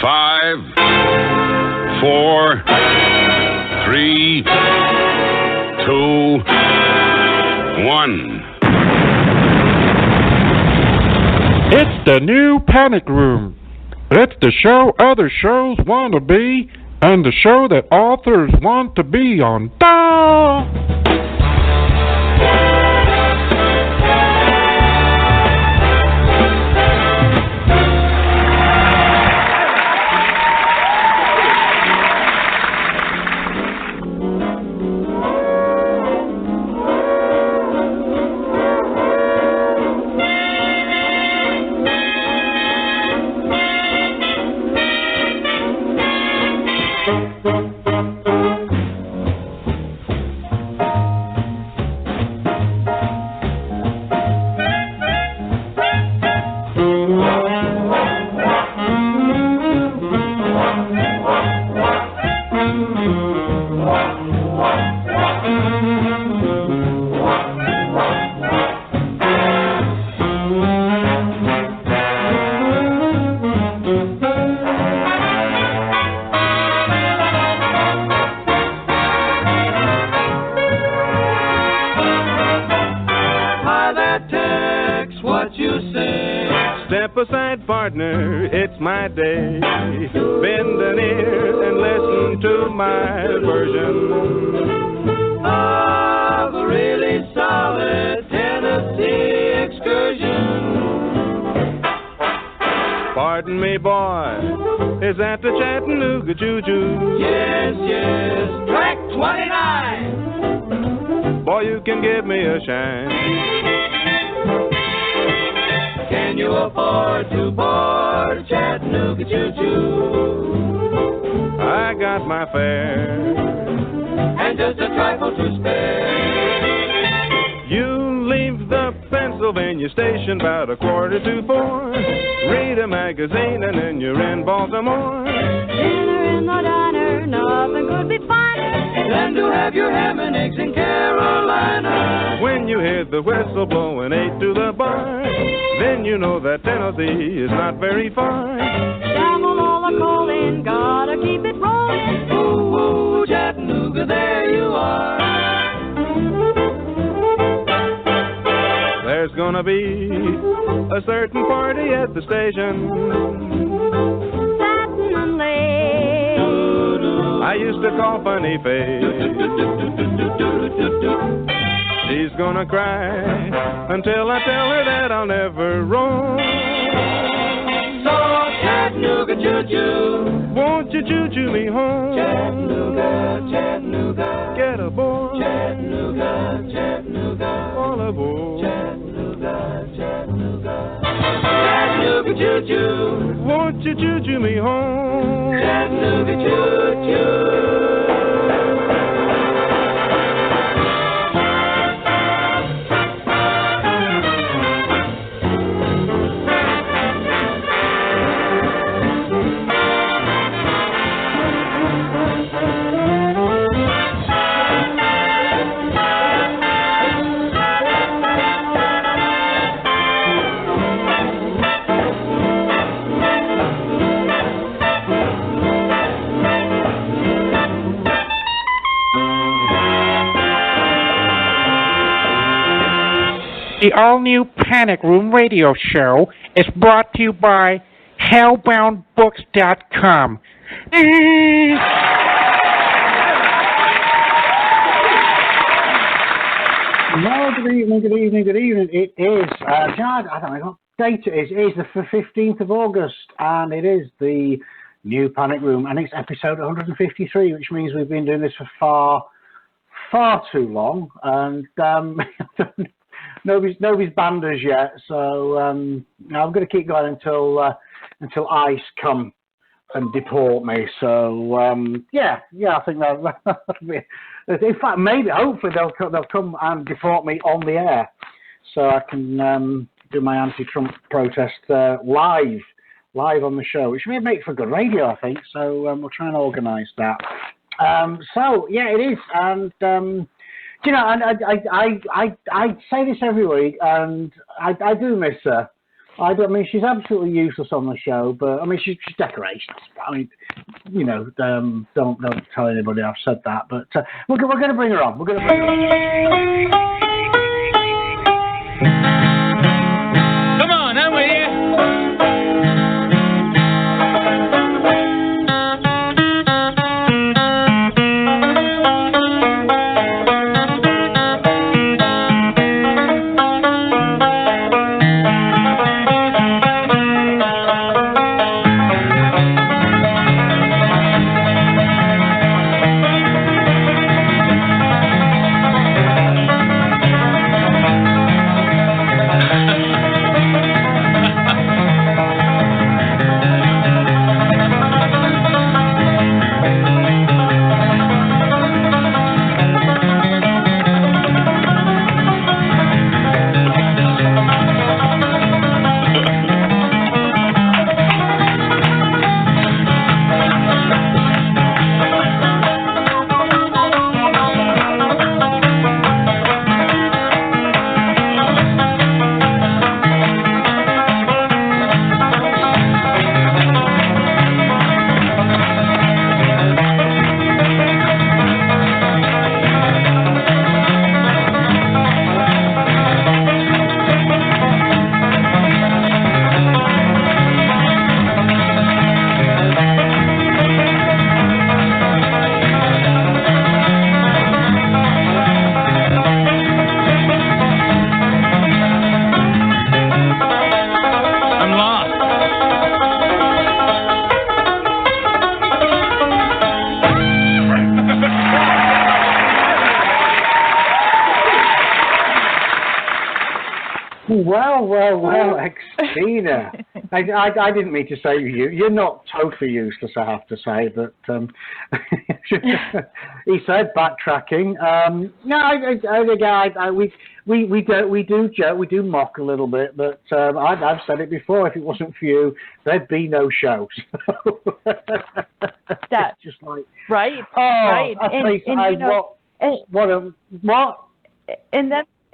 5, 4, 3, 2, 1. It's the new Panic Room. It's the show other shows want to be, and the show that authors want to be on. Partner, it's my day. Bend an ear and listen to my version of a really solid Tennessee excursion. Pardon me, boy, is that the Chattanooga Choo-Choo? Yes, yes, track 29. Boy, you can give me a shine. Can you afford to board Chattanooga Choo-Choo? I got my fare and just a trifle to spare. You leave the Pennsylvania station about 3:45. Read a magazine and then you're in Baltimore. Dinner in the diner, nothing could be finer than to have your ham and eggs in Carolina. When you hear the whistle blowing 8 to the bar, then you know that Tennessee is not very far. Shovel all the coal in, gotta keep it rolling. Ooh, ooh, Chattanooga, there you are. There's gonna be a certain party at the station. Satin and lace. I used to call Funny Face. She's gonna cry until I tell her that I'll never roam. So Chattanooga choo-choo, won't you choo-choo me home? Chattanooga, Chattanooga, get aboard. Chattanooga, Chattanooga, all aboard. Chattanooga, Chattanooga, Chattanooga choo-choo, won't you choo-choo me home? Chattanooga choo-choo. The all-new Panic Room radio show is brought to you by hellboundbooks.com. Well, good evening. It is, John, I don't know what date it is. It is the 15th of August, and it is the new Panic Room, and it's episode 153, which means we've been doing this for far too long, and nobody's banned us yet, so I'm going to keep going until ICE come and deport me. So yeah, I think that'll be. In fact, maybe, hopefully, they'll come and deport me on the air, so I can do my anti-Trump protest live on the show, which may make for good radio, I think. So we'll try and organise that. So yeah, it is, and you know, and I say this every week, and I do miss her. I mean, she's absolutely useless on the show, but I mean, she's decorations. I mean, you know, don't tell anybody I've said that, but we're going to bring her on. We're going to bring her on. Come on, I'm with you. Well, Xtina. I didn't mean to say you're not totally useless, I have to say, but he said backtracking. We do joke, we do mock a little bit, but I've said it before. If it wasn't for you, there'd be no show. That's just like right. What?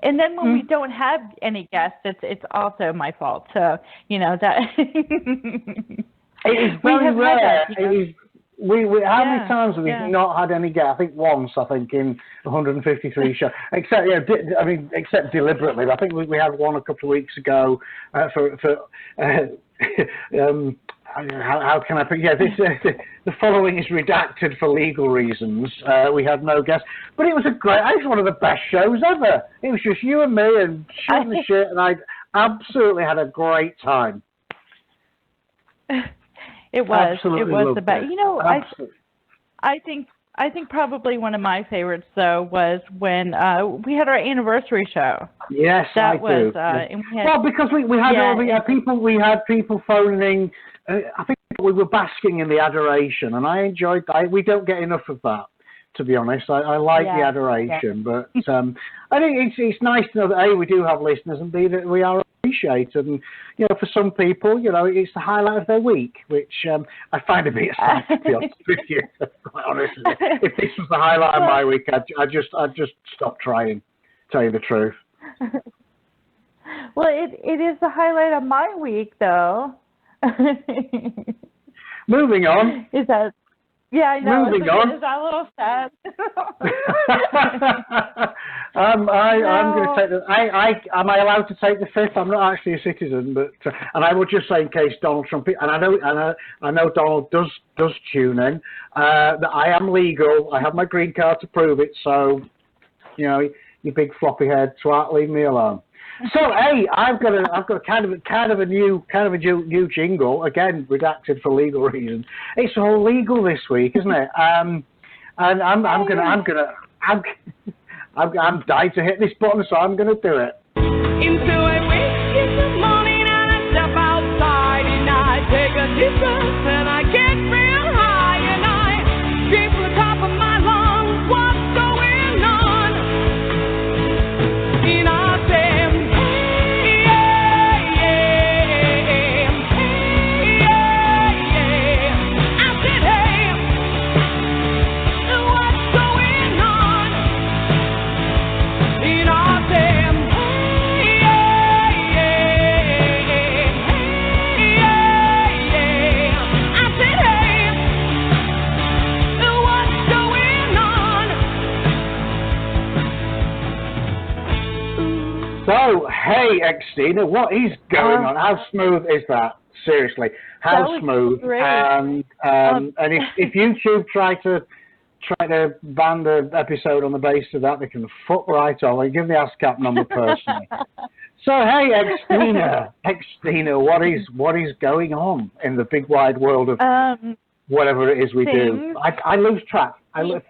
And then when we don't have any guests, it's also my fault. So, you know, that it is very rare. How many times have we not had any guests? I think once, in 153 shows. Except deliberately. I think we had one a couple of weeks ago how can I put? Yeah, the following is redacted for legal reasons. We had no guests, but it was one of the best shows ever. It was just you and me and shooting the shit, and I absolutely had a great time. It was Absolutely the best. You know, I think probably one of my favorites though was when we had our anniversary show. Yes, that was. And because we had people phoning. I think we were basking in the adoration, and I enjoyed that. We don't get enough of that, to be honest. I like the adoration, but I think it's nice to know that A, we do have listeners, and B, that we are appreciated. And you know, for some people, you know, it's the highlight of their week, which I find a bit sad, to be honest with you. Quite honestly, if this was the highlight of my week, I'd just stop trying. Tell you the truth. Well, it is the highlight of my week, though. Moving on. Is that? Yeah, I know. Moving on. Is that a little sad? I'm going to take the. Am I allowed to take the fifth? I'm not actually a citizen, but and I will just say in case Donald Trump, and I know Donald does tune in, that I am legal. I have my green card to prove it. So, you know, you big floppy head twat, leave me alone. So, hey, I've got kind of a new jingle, again redacted for legal reasons. It's all legal this week, isn't it? And I'm dying to hit this button, so I'm gonna do it. Into a wake in the morning and I step outside and I take a deep breath and I get real high and I scream from the top of my lungs, what's going on? And I say, hey, Xtina, what is going on? How smooth is that? Seriously, how smooth? Great. And if YouTube try to ban the episode on the basis of that, they can fuck right off. I give the ASCAP number personally. So hey, Xtina, what is going on in the big wide world of whatever it is we do? I lose track.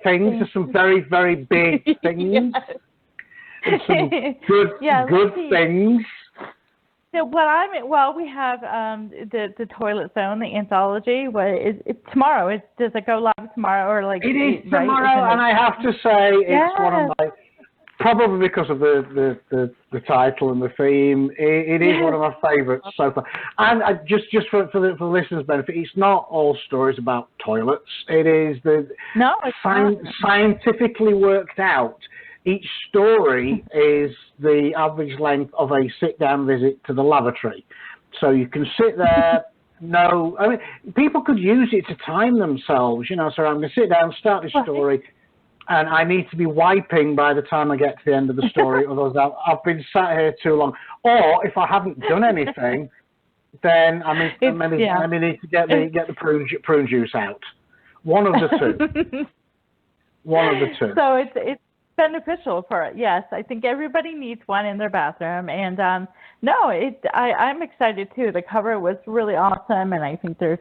Things are some very, very big things. Yes. And some good things. So we have the Toilet Zone, the anthology. It's tomorrow. Does it go live tomorrow or like? It is tomorrow, right? And I have to say it's one of my, probably because of the title and the theme, it is one of my favourites so far. And just for the listeners' benefit, it's not all stories about toilets. It is scientifically worked out. Each story is the average length of a sit-down visit to the lavatory. So you can sit there, people could use it to time themselves, so I'm going to sit down, start this story, and I need to be wiping by the time I get to the end of the story, otherwise I've been sat here too long. Or if I haven't done anything, then I need to get the prune juice out. One of the two. One of the two. So it's beneficial for it. Yes, I think everybody needs one in their bathroom, and I'm excited too. The cover was really awesome, and I think there's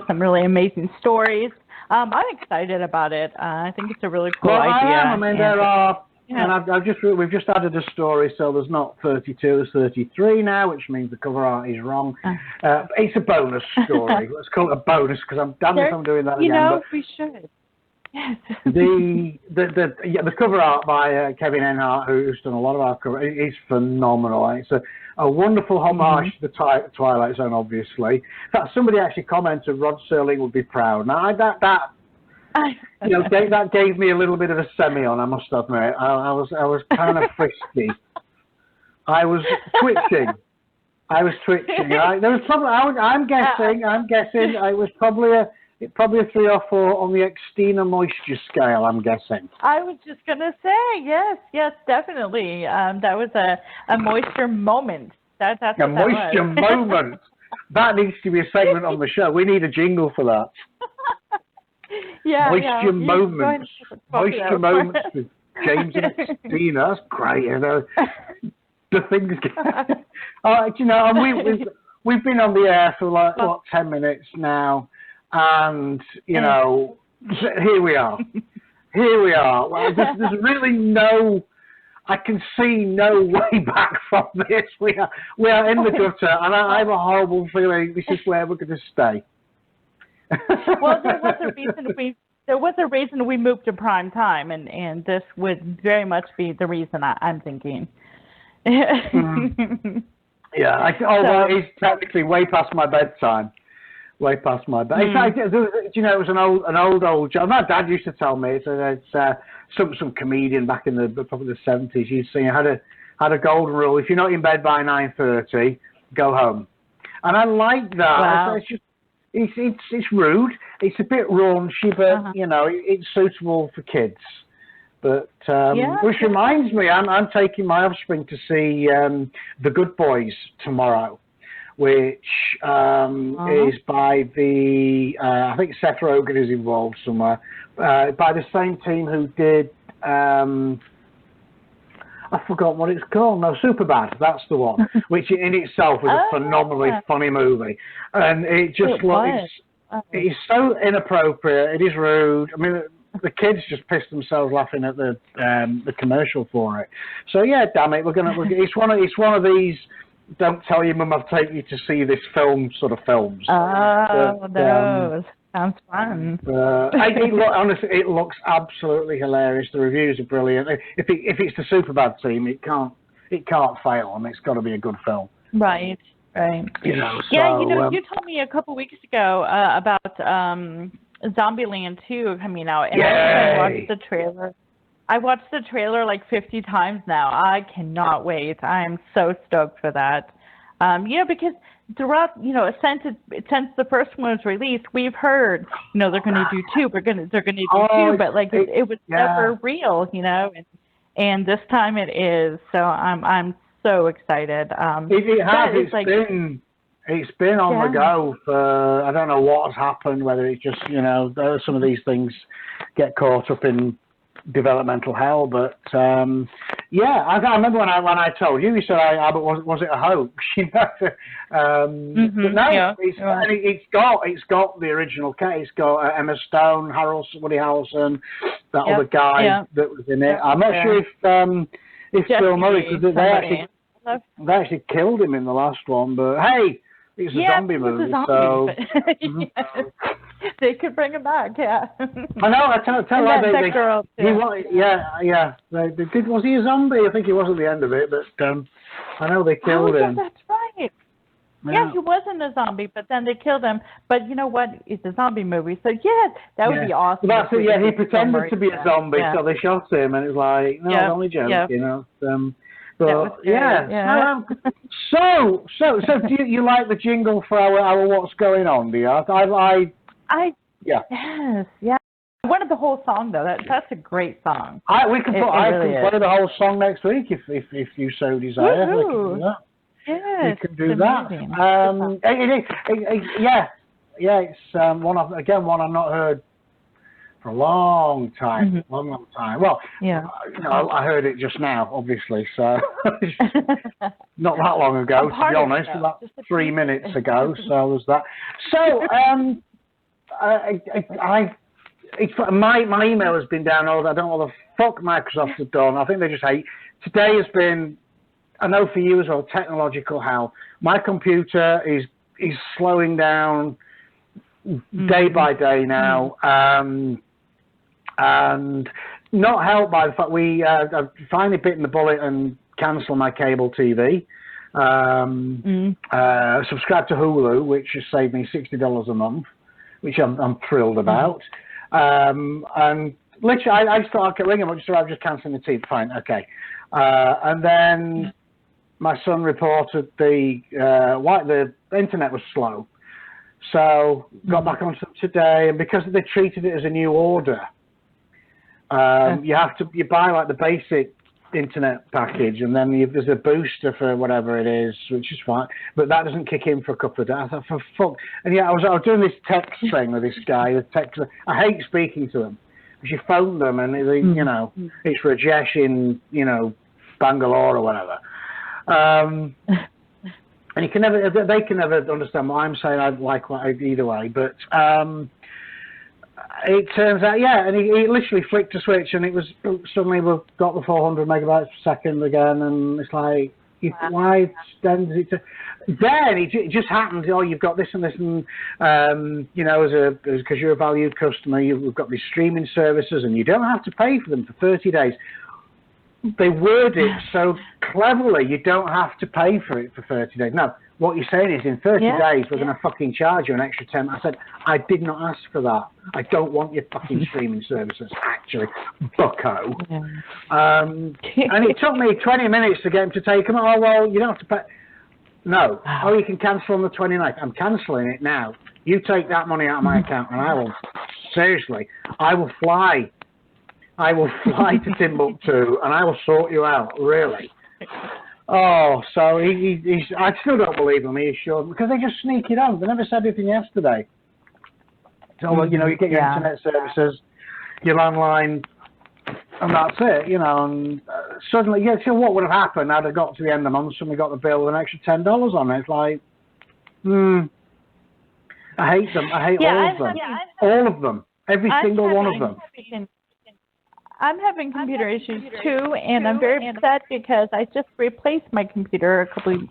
some really amazing stories. I'm excited about it. I think it's a really cool idea. I am. There are, and we've just added a story, so there's not 32, there's 33 now, which means the cover art is wrong. It's a bonus story. Let's call it a bonus because I'm damned if I'm doing that again. We should. Yes. The cover art by Kevin Enhart, who's done a lot of our cover, is phenomenal. It's a wonderful homage to the Twilight Zone, obviously. In fact, somebody actually commented Rod Serling would be proud. Now that gave me a little bit of a semi on, I must admit. I was kind of frisky. I was twitching. There was probably I'm guessing it was probably a 3 or 4 on the Xtina moisture scale, I'm guessing. I was just going to say, yes, definitely. That was a moisture moment. That's a moisture moment. That needs to be a segment on the show. We need a jingle for that. Moisture moments. Moisture moments with James and Xtina. That's great. The things. And we've been on the air for 10 minutes now. And, here we are. Well, there's really I can see no way back from this. We are in the gutter, and I have a horrible feeling this is where we're going to stay. Well, there was a reason we moved to prime time, and this would very much be the reason I'm thinking. Yeah, although it's technically way past my bedtime. Way past my bed. In fact, it was an old joke. My dad used to tell me it's some comedian back in probably the 70s. You'd say had a golden rule: if you're not in bed by 9:30, go home. And I like that. Wow. It's rude. It's a bit raunchy, but it's suitable for kids. But which reminds me, I'm taking my offspring to see The Good Boys tomorrow, which is by I think Seth Rogen is involved somewhere, by the same team who did, I forgot what it's called. No, Superbad, that's the one, which in itself was a phenomenally funny movie. And it just it's so inappropriate, it is rude. I mean, the kids just pissed themselves laughing at the commercial for it. So yeah, damn it, it's one of these don't tell your mum I've taken you to see this film sort of films. No, sounds fun. Honestly, it looks absolutely hilarious. The reviews are brilliant. If it's the Superbad team, it can't fail, and it's got to be a good film. Right. You told me a couple weeks ago about Zombieland 2 coming out, and I watched the trailer. I watched the trailer like 50 times now. I cannot wait. I am so stoked for that. Because throughout, since the first one was released, we've heard, they're going to do 2. They're going to do 2, but it was never real, and this time it is. So I'm so excited. It has. It's been on the go for, I don't know what has happened, whether it's just, some of these things get caught up in developmental hell, but I remember when I told you, you said, but was it a hoax? But no, it's got the original case. It's got Emma Stone, Woody Harrelson, that other guy that was in it. I'm not sure if Bill Murray, because they actually killed him in the last one, but hey, it's a zombie movie, so they could bring him back. Yeah, I know. I tell that girl too. They did. Was he a zombie? I think he was at the end of it, but I know they killed him. That's right. Yeah, he wasn't a zombie, but then they killed him. But you know what? It's a zombie movie, so that would be awesome. That's it. Yeah, he pretended to be a zombie, so they shot him, and it was like, no, it's only joke, But so do you like the jingle for our What's Going On, do you? Yes. I wanted the whole song though. That's a great song. I can play the whole song next week if you so desire. We can do that. It's one I've not heard for a long time. Long time. Well, I heard it just now, obviously, so not that long ago, to be honest, about 3 minutes ago. So was that. So my email has been down. I don't know what the fuck Microsoft has done. I think they just hate. Today has been, I know for you as well, technological hell. My computer is slowing down day by day now. And not helped by the fact I've finally bitten the bullet and cancelled my cable TV. Subscribe to Hulu, which has saved me $60 a month, which I'm thrilled about. And literally, I started ringing, I'm just cancelling the TV. Fine, okay. And then my son reported the internet was slow. So got back onto them today, and because they treated it as a new order, you buy like the basic internet package, and then there's a booster for whatever it is, which is fine, but that doesn't kick in for a couple of days. I thought, for fuck. And I was doing this text thing with this guy. I hate speaking to him because you phone them, and it's Rajesh in Bangalore or whatever. And they can never understand what I'm saying. I like either way, but it turns out, and he literally flicked a switch, and it was suddenly we've got the 400 megabytes per second again, and it's like, why then does it? Then it just happened. Oh, you've got this and this, and because you're a valued customer, we've got these streaming services, and you don't have to pay for them for 30 days. They word it so cleverly, you don't have to pay for it for 30 days. No, what you're saying is in 30 days, we're going to fucking charge you an extra 10. I said, I did not ask for that. I don't want your fucking streaming services, actually, bucko. And it took me 20 minutes to get him to take them. Oh, well, you don't have to pay. No. Oh, you can cancel on the 29th. I'm cancelling it now. You take that money out of my account, and I will fly. I will fly to Timbuktu, and I will sort you out, really. Oh, so I still don't believe him. He's sure, because they just sneak it on. They never said anything yesterday. So, you get your internet services, your landline, and that's it, and suddenly, so what would have happened? I'd have got to the end of the month, suddenly got the bill with an extra $10 on it. It's like, I hate them. I hate all of them. All of them. Every single one of them. I'm having computer issues too, and I'm very upset because I just replaced my computer a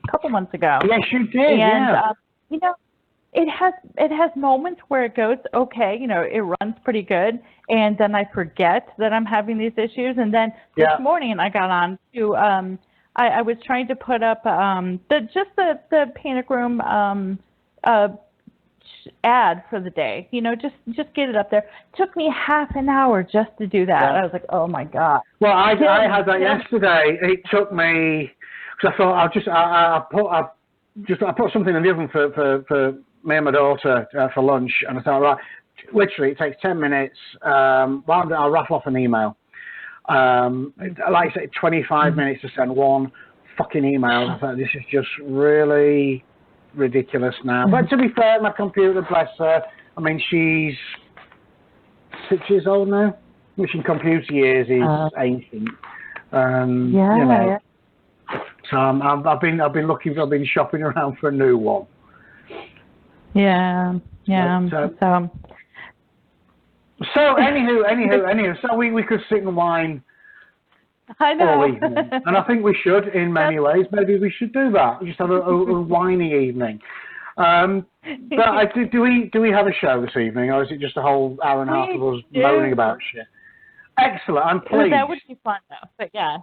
couple months ago. Yes, you did. And it has moments where it goes okay, it runs pretty good, and then I forget that I'm having these issues, and then this morning I got on to I was trying to put up the Panic Room ad for the day, just get it up there. It took me half an hour just to do that. I was like, oh my god. Well, I had that yesterday. It took me, because I thought I put something in the oven for me and my daughter for lunch, and I thought, right, literally it takes 10 minutes. I'll raffle off an email. Like I say, 25 minutes to send one fucking emails. I thought, this is just really ridiculous now. But to be fair, my computer, bless her, I mean, she's 6 years old now, which in computer years is ancient. You know. So I've been shopping around for a new one. Yeah. So anywho, so we could sit and whine all evening, and I think we should in many ways. Maybe we should do that. Just have a whiny evening. But do we have a show this evening, or is it just a whole hour and a half of us moaning about shit? Excellent. I'm pleased. That would be fun, though. But we do.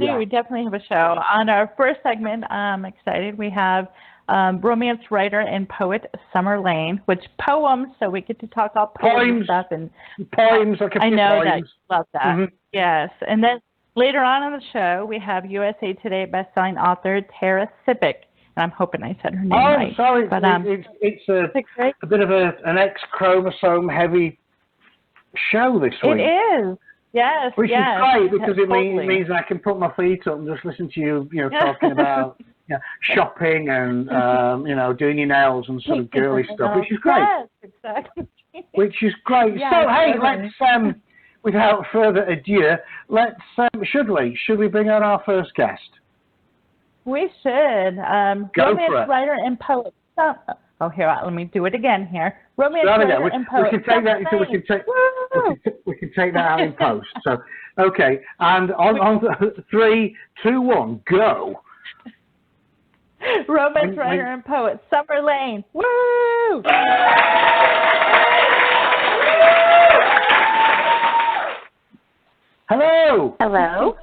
Yeah. We definitely have a show. On our first segment, I'm excited. We have romance writer and poet Summer Layne, which poems, so we get to talk all poems stuff. And poems. I know that you love that. Mm-hmm. Yes. And then later on the show, we have USA Today bestselling author Tara Sivec. And I'm hoping I said her name right. Oh, sorry. But, it's a bit of an X-chromosome heavy show this week. It is. Yes. Which is great because it means I can put my feet up and just listen to you, talking about shopping and, doing your nails and sort of girly stuff, which is great. Yes, exactly. Which is great. Yeah, so, hey, let's, without further ado, should we bring out our first guest? We should. Romance writer and poet. Let me do it again here. Romance writer and poet. We can take that out in post. So, okay, and on 3, 2, 1, go. Romance writer and poet Summer Layne. Woo! Hello. Hello.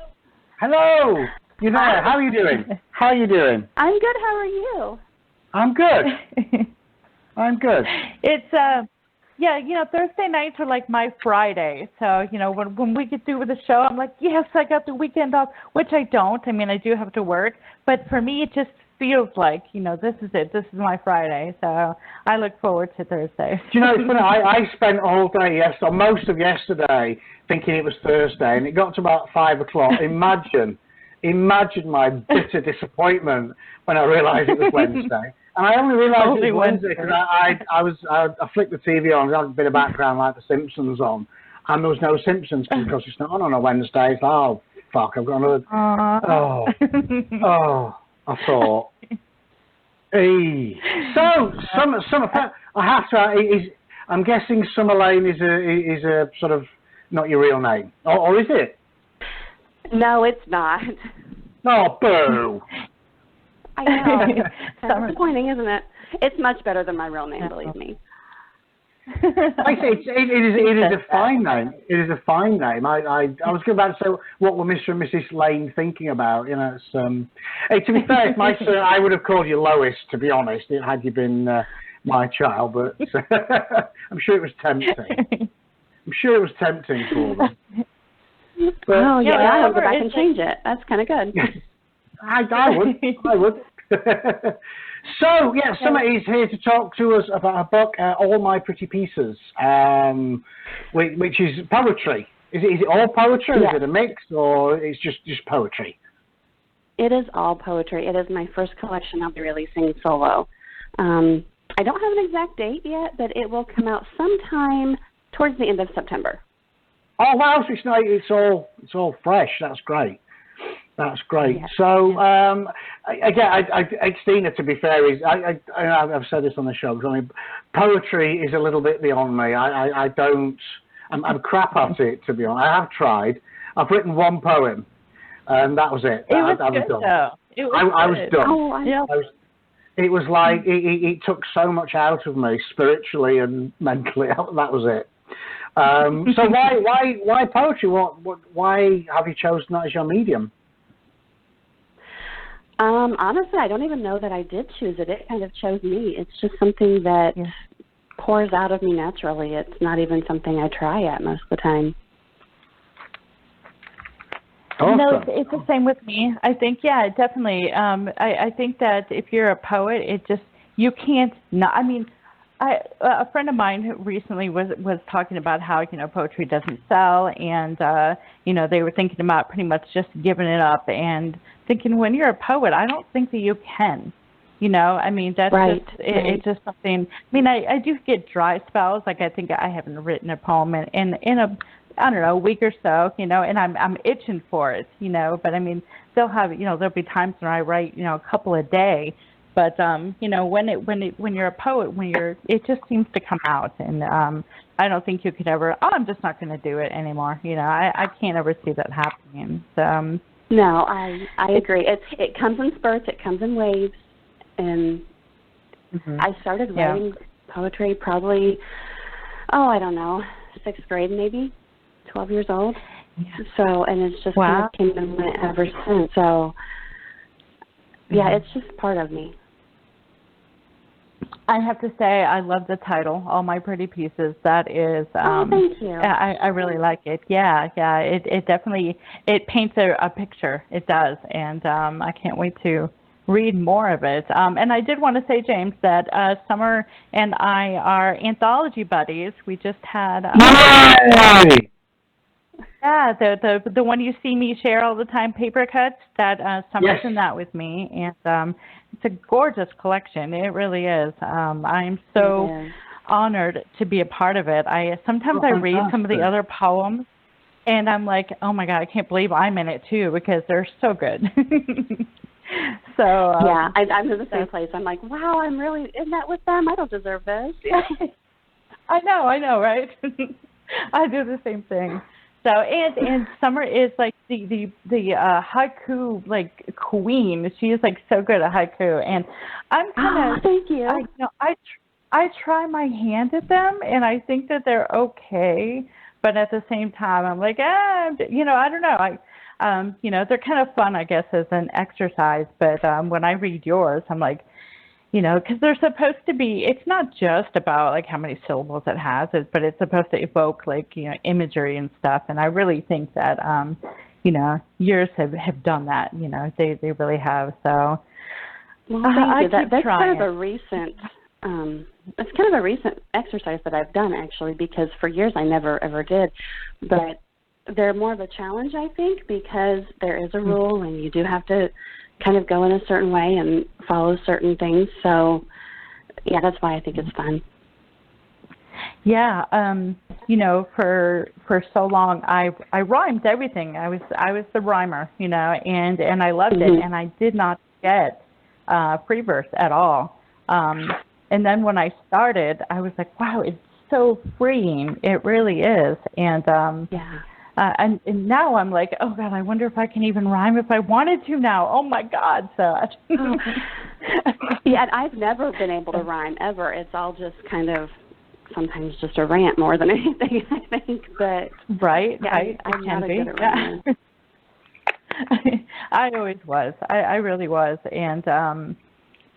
Hello. You there? How are you doing? I'm good. How are you? I'm good. I'm good. It's Thursday nights are like my Friday. So, when we get through with the show, I'm like, yes, I got the weekend off, which I don't. I mean, I do have to work. But for me, it just feels like, this is it. This is my Friday. So I look forward to Thursday. Do you know, it's funny, I spent all day or most of yesterday thinking it was Thursday, and it got to about 5 o'clock. Imagine my bitter disappointment when I realised it was Wednesday. And I only realised it was Wednesday because I flicked the TV on, there had a bit of background like The Simpsons on, and there was no Simpsons because it's not on a Wednesday. It's like, oh, fuck, I've got another... I thought... Hey. So, Summer, I have to... I'm guessing Summer Layne is a sort of not your real name, or is it? No, it's not. Oh, boo! I know. That's disappointing, isn't it? It's much better than my real name, believe me. I say it is a fine name. It is a fine name. I was about to say, what were Mr. and Mrs. Layne thinking about? It's hey, to be fair, if my son, I would have called you Lois, to be honest, had you been my child. But I'm sure it was tempting. For them. But, I would go back and change it. That's kind of good. I would. So, Summer is here to talk to us about her book, All My Pretty Pieces, which is poetry. Is it all poetry? Yeah. Is it a mix, or it's just poetry? It is all poetry. It is my first collection I'll be releasing solo. I don't have an exact date yet, but it will come out sometime towards the end of September. Oh wow! So it's all fresh. That's great. That's great. Yeah. So again, Xtina, to be fair, I've said this on the show. I mean, poetry is a little bit beyond me. I'm crap at it, to be honest. I have tried. I've written one poem, and that was it. I was good, though. I was done. Oh, yeah. It was like it took so much out of me spiritually and mentally. That was it. So why poetry? Why have you chosen that as your medium? Honestly, I don't even know that I did choose it. It kind of chose me. It's just something that pours out of me naturally. It's not even something I try at most of the time. Awesome. No, it's the same with me. I think, definitely. I think that if you're a poet, you can't not. I mean, a friend of mine recently was talking about how poetry doesn't sell, and they were thinking about pretty much just giving it up. And thinking when you're a poet, I don't think that you can. You know, I mean, that's right. just, it's just something. I mean, I do get dry spells. Like, I think I haven't written a poem in a, I don't know, a week or so, you know, and I'm itching for it, you know. But I mean, there'll be times when I write, you know, a couple a day. But you know, when you're a poet, it just seems to come out, and I don't think you could ever. Oh, I'm just not going to do it anymore. You know, I can't ever see that happening. So, no, I agree. It comes in spurts. It comes in waves. And I started writing poetry probably, I don't know, 6th grade maybe, 12 years old. Yeah. So, and it's just kind of came in ever since. So, yeah, it's just part of me. I have to say, I love the title, All My Pretty Pieces. That is, thank you. I really like it. Yeah, it definitely, it paints a picture. It does. And I can't wait to read more of it. And I did want to say, James, that Summer and I are anthology buddies. We just had the one you see me share all the time, Paper Cuts, that Summer's in that with me, and it's a gorgeous collection. It really is. I am so honored to be a part of it. Sometimes I read some of the other poems, and I'm like, oh my God, I can't believe I'm in it too, because they're so good. So I'm in the same place. I'm like, wow, I'm really in that with them. I don't deserve this. I know, right? I do the same thing. So and Summer is like the haiku like queen. She is like so good at haiku, and I'm kind of thank you. I try my hand at them, and I think that they're okay, but at the same time, I'm like, you know, I don't know. You know, they're kind of fun, I guess, as an exercise. But when I read yours, I'm like, you know, because they're supposed to be, it's not just about like how many syllables it has, but it's supposed to evoke like, you know, imagery and stuff. And I really think that, you know, yours have done that. You know, they really have. So well, thank you. That's trying. Kind of a recent. It's kind of a recent exercise that I've done, actually, because for years I never ever did. But they're more of a challenge, I think, because there is a rule and you do have to kind of go in a certain way and follow certain things. So, yeah, that's why I think it's fun. Yeah, you know, for so long I rhymed everything. I was the rhymer, you know, and I loved it, and I did not get free verse at all. And then when I started, I was like, wow, it's so freeing. It really is. And and now I'm like, oh God, I wonder if I can even rhyme if I wanted to now. Oh my God. So yeah, and I've never been able to rhyme ever. It's all just kind of sometimes just a rant more than anything, I think. But right. I'm not good at rhyming. I always was. I really was. And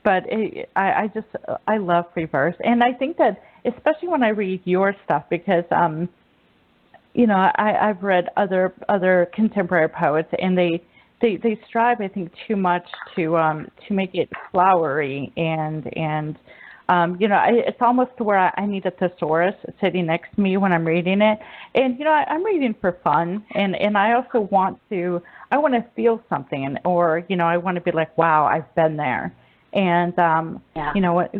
but I love free verse, and I think that especially when I read your stuff, because you know, I've read other contemporary poets, and they strive, I think, too much to make it flowery, and you know, it's almost to where I need a thesaurus sitting next to me when I'm reading it, and you know, I'm reading for fun, and I also want to feel something, or you know, I want to be like, wow, I've been there, and you know what.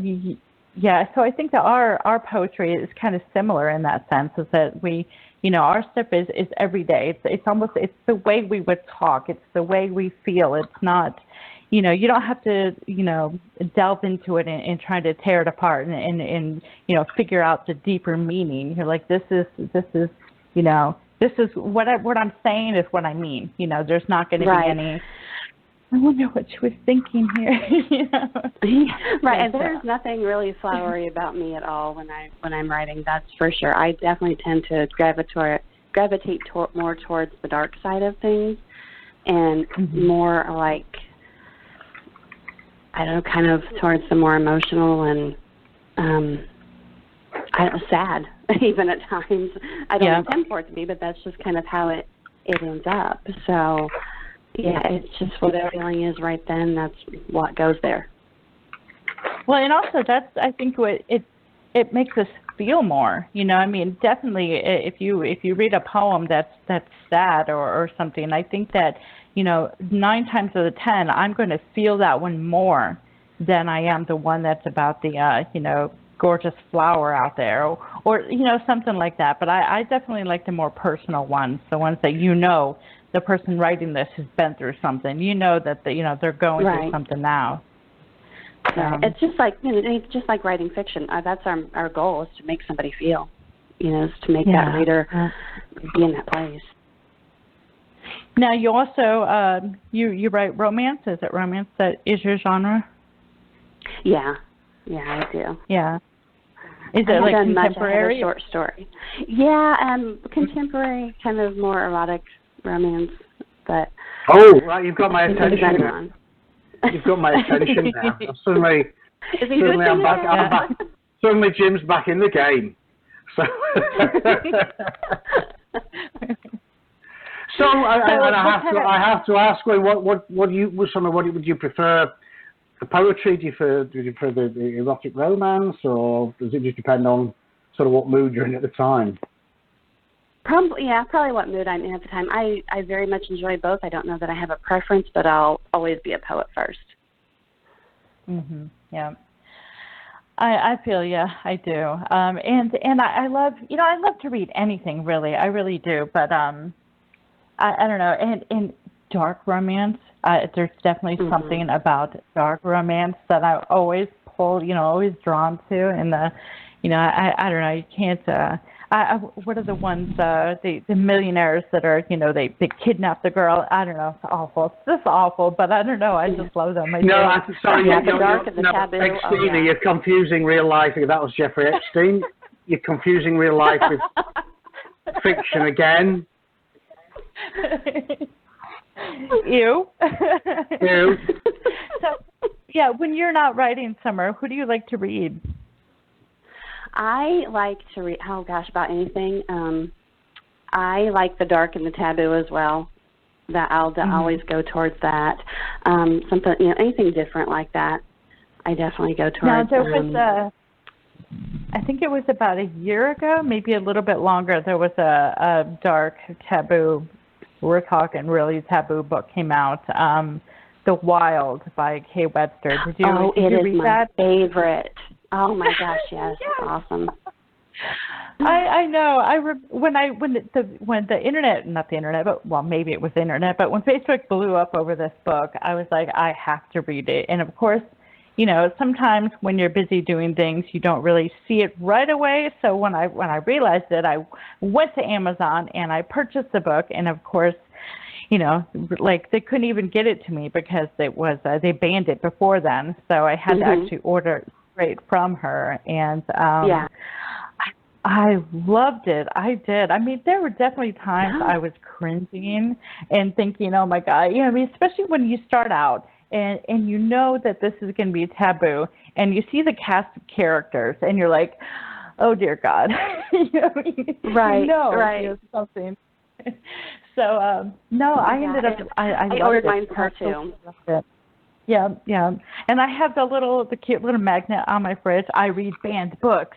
Yeah, so I think that our poetry is kind of similar in that sense, is that we, you know, our stuff is every day. It's the way we would talk. It's the way we feel. It's not, you know, you don't have to, you know, delve into it and try to tear it apart and you know, figure out the deeper meaning. You're like, this is, you know, this is what I'm saying is what I mean. You know, there's not going to be any. I wonder what she was thinking here. You know? Right, and there's nothing really flowery about me at all when I'm writing. That's for sure. I definitely tend to gravitate more towards the dark side of things, and more like, I don't know, kind of towards the more emotional and sad, even at times. I don't intend for it to be, but that's just kind of how it ends up. So. Yeah, it's just what the feeling is right then. That's what goes there. Well, and also that's, I think, what it makes us feel more. You know, I mean, definitely, if you read a poem that's sad or something, I think that 9 times out of 10, I'm going to feel that one more than I am the one that's about the, gorgeous flower out there or something like that. But I definitely like the more personal ones, the ones that the person writing this has been through something. That they're going through something now. It's just like writing fiction. That's our goal, is to make somebody feel, is to make that reader be in that place. Now, you also you write romance. Is it romance that is your genre? Yeah, I do. Yeah. Is it like contemporary? Much. I have a short story. Yeah, contemporary, kind of more erotic romance. But right, you've got my attention now. You've got my attention now. Suddenly I'm back. Suddenly Jim's back in the game. So, I have to ask, what would you prefer? The poetry? Do you prefer the erotic romance, or does it just depend on sort of what mood you're in at the time? Probably what mood I'm in at the time. I very much enjoy both. I don't know that I have a preference, but I'll always be a poet first. Mhm. Yeah. I feel I do. And I love I love to read anything, really. I really do. But I don't know. And dark romance. There's definitely something about dark romance that I always always drawn to. And I don't know. You can't. What are the ones? The millionaires that are they kidnap the girl. I don't know. It's awful. It's just awful. But I don't know. I just love them. I'm sorry. Xtina, you're confusing real life. That was Jeffrey Epstein. You're confusing real life with fiction again. Ew. Ew. So, when you're not writing, Summer, who do you like to read? I like to read, about anything. I like the dark and the taboo as well. That I'll always go towards that. Something, anything different like that, I definitely go towards. Now, there was I think it was about a year ago, maybe a little bit longer, there was a dark taboo, we're talking really taboo book came out, The Wild by Kay Webster. Did you read that? It is my favorite. Oh my gosh, yes, it's awesome. I know. When the internet, not the internet, but well, maybe it was the internet, but when Facebook blew up over this book, I was like, I have to read it. And of course, sometimes when you're busy doing things, you don't really see it right away. So when I realized it, I went to Amazon and I purchased the book. And of course, they couldn't even get it to me because it was they banned it before then. So I had to actually order it straight from her. And I loved it. I did. I mean, there were definitely times I was cringing and thinking, oh my God, especially when you start out. And that this is going to be taboo, and you see the cast of characters, and you're like, oh dear God, right. Something. So no, I ended up. I ordered mine for too. Yeah, and I have the cute little magnet on my fridge. I read banned books.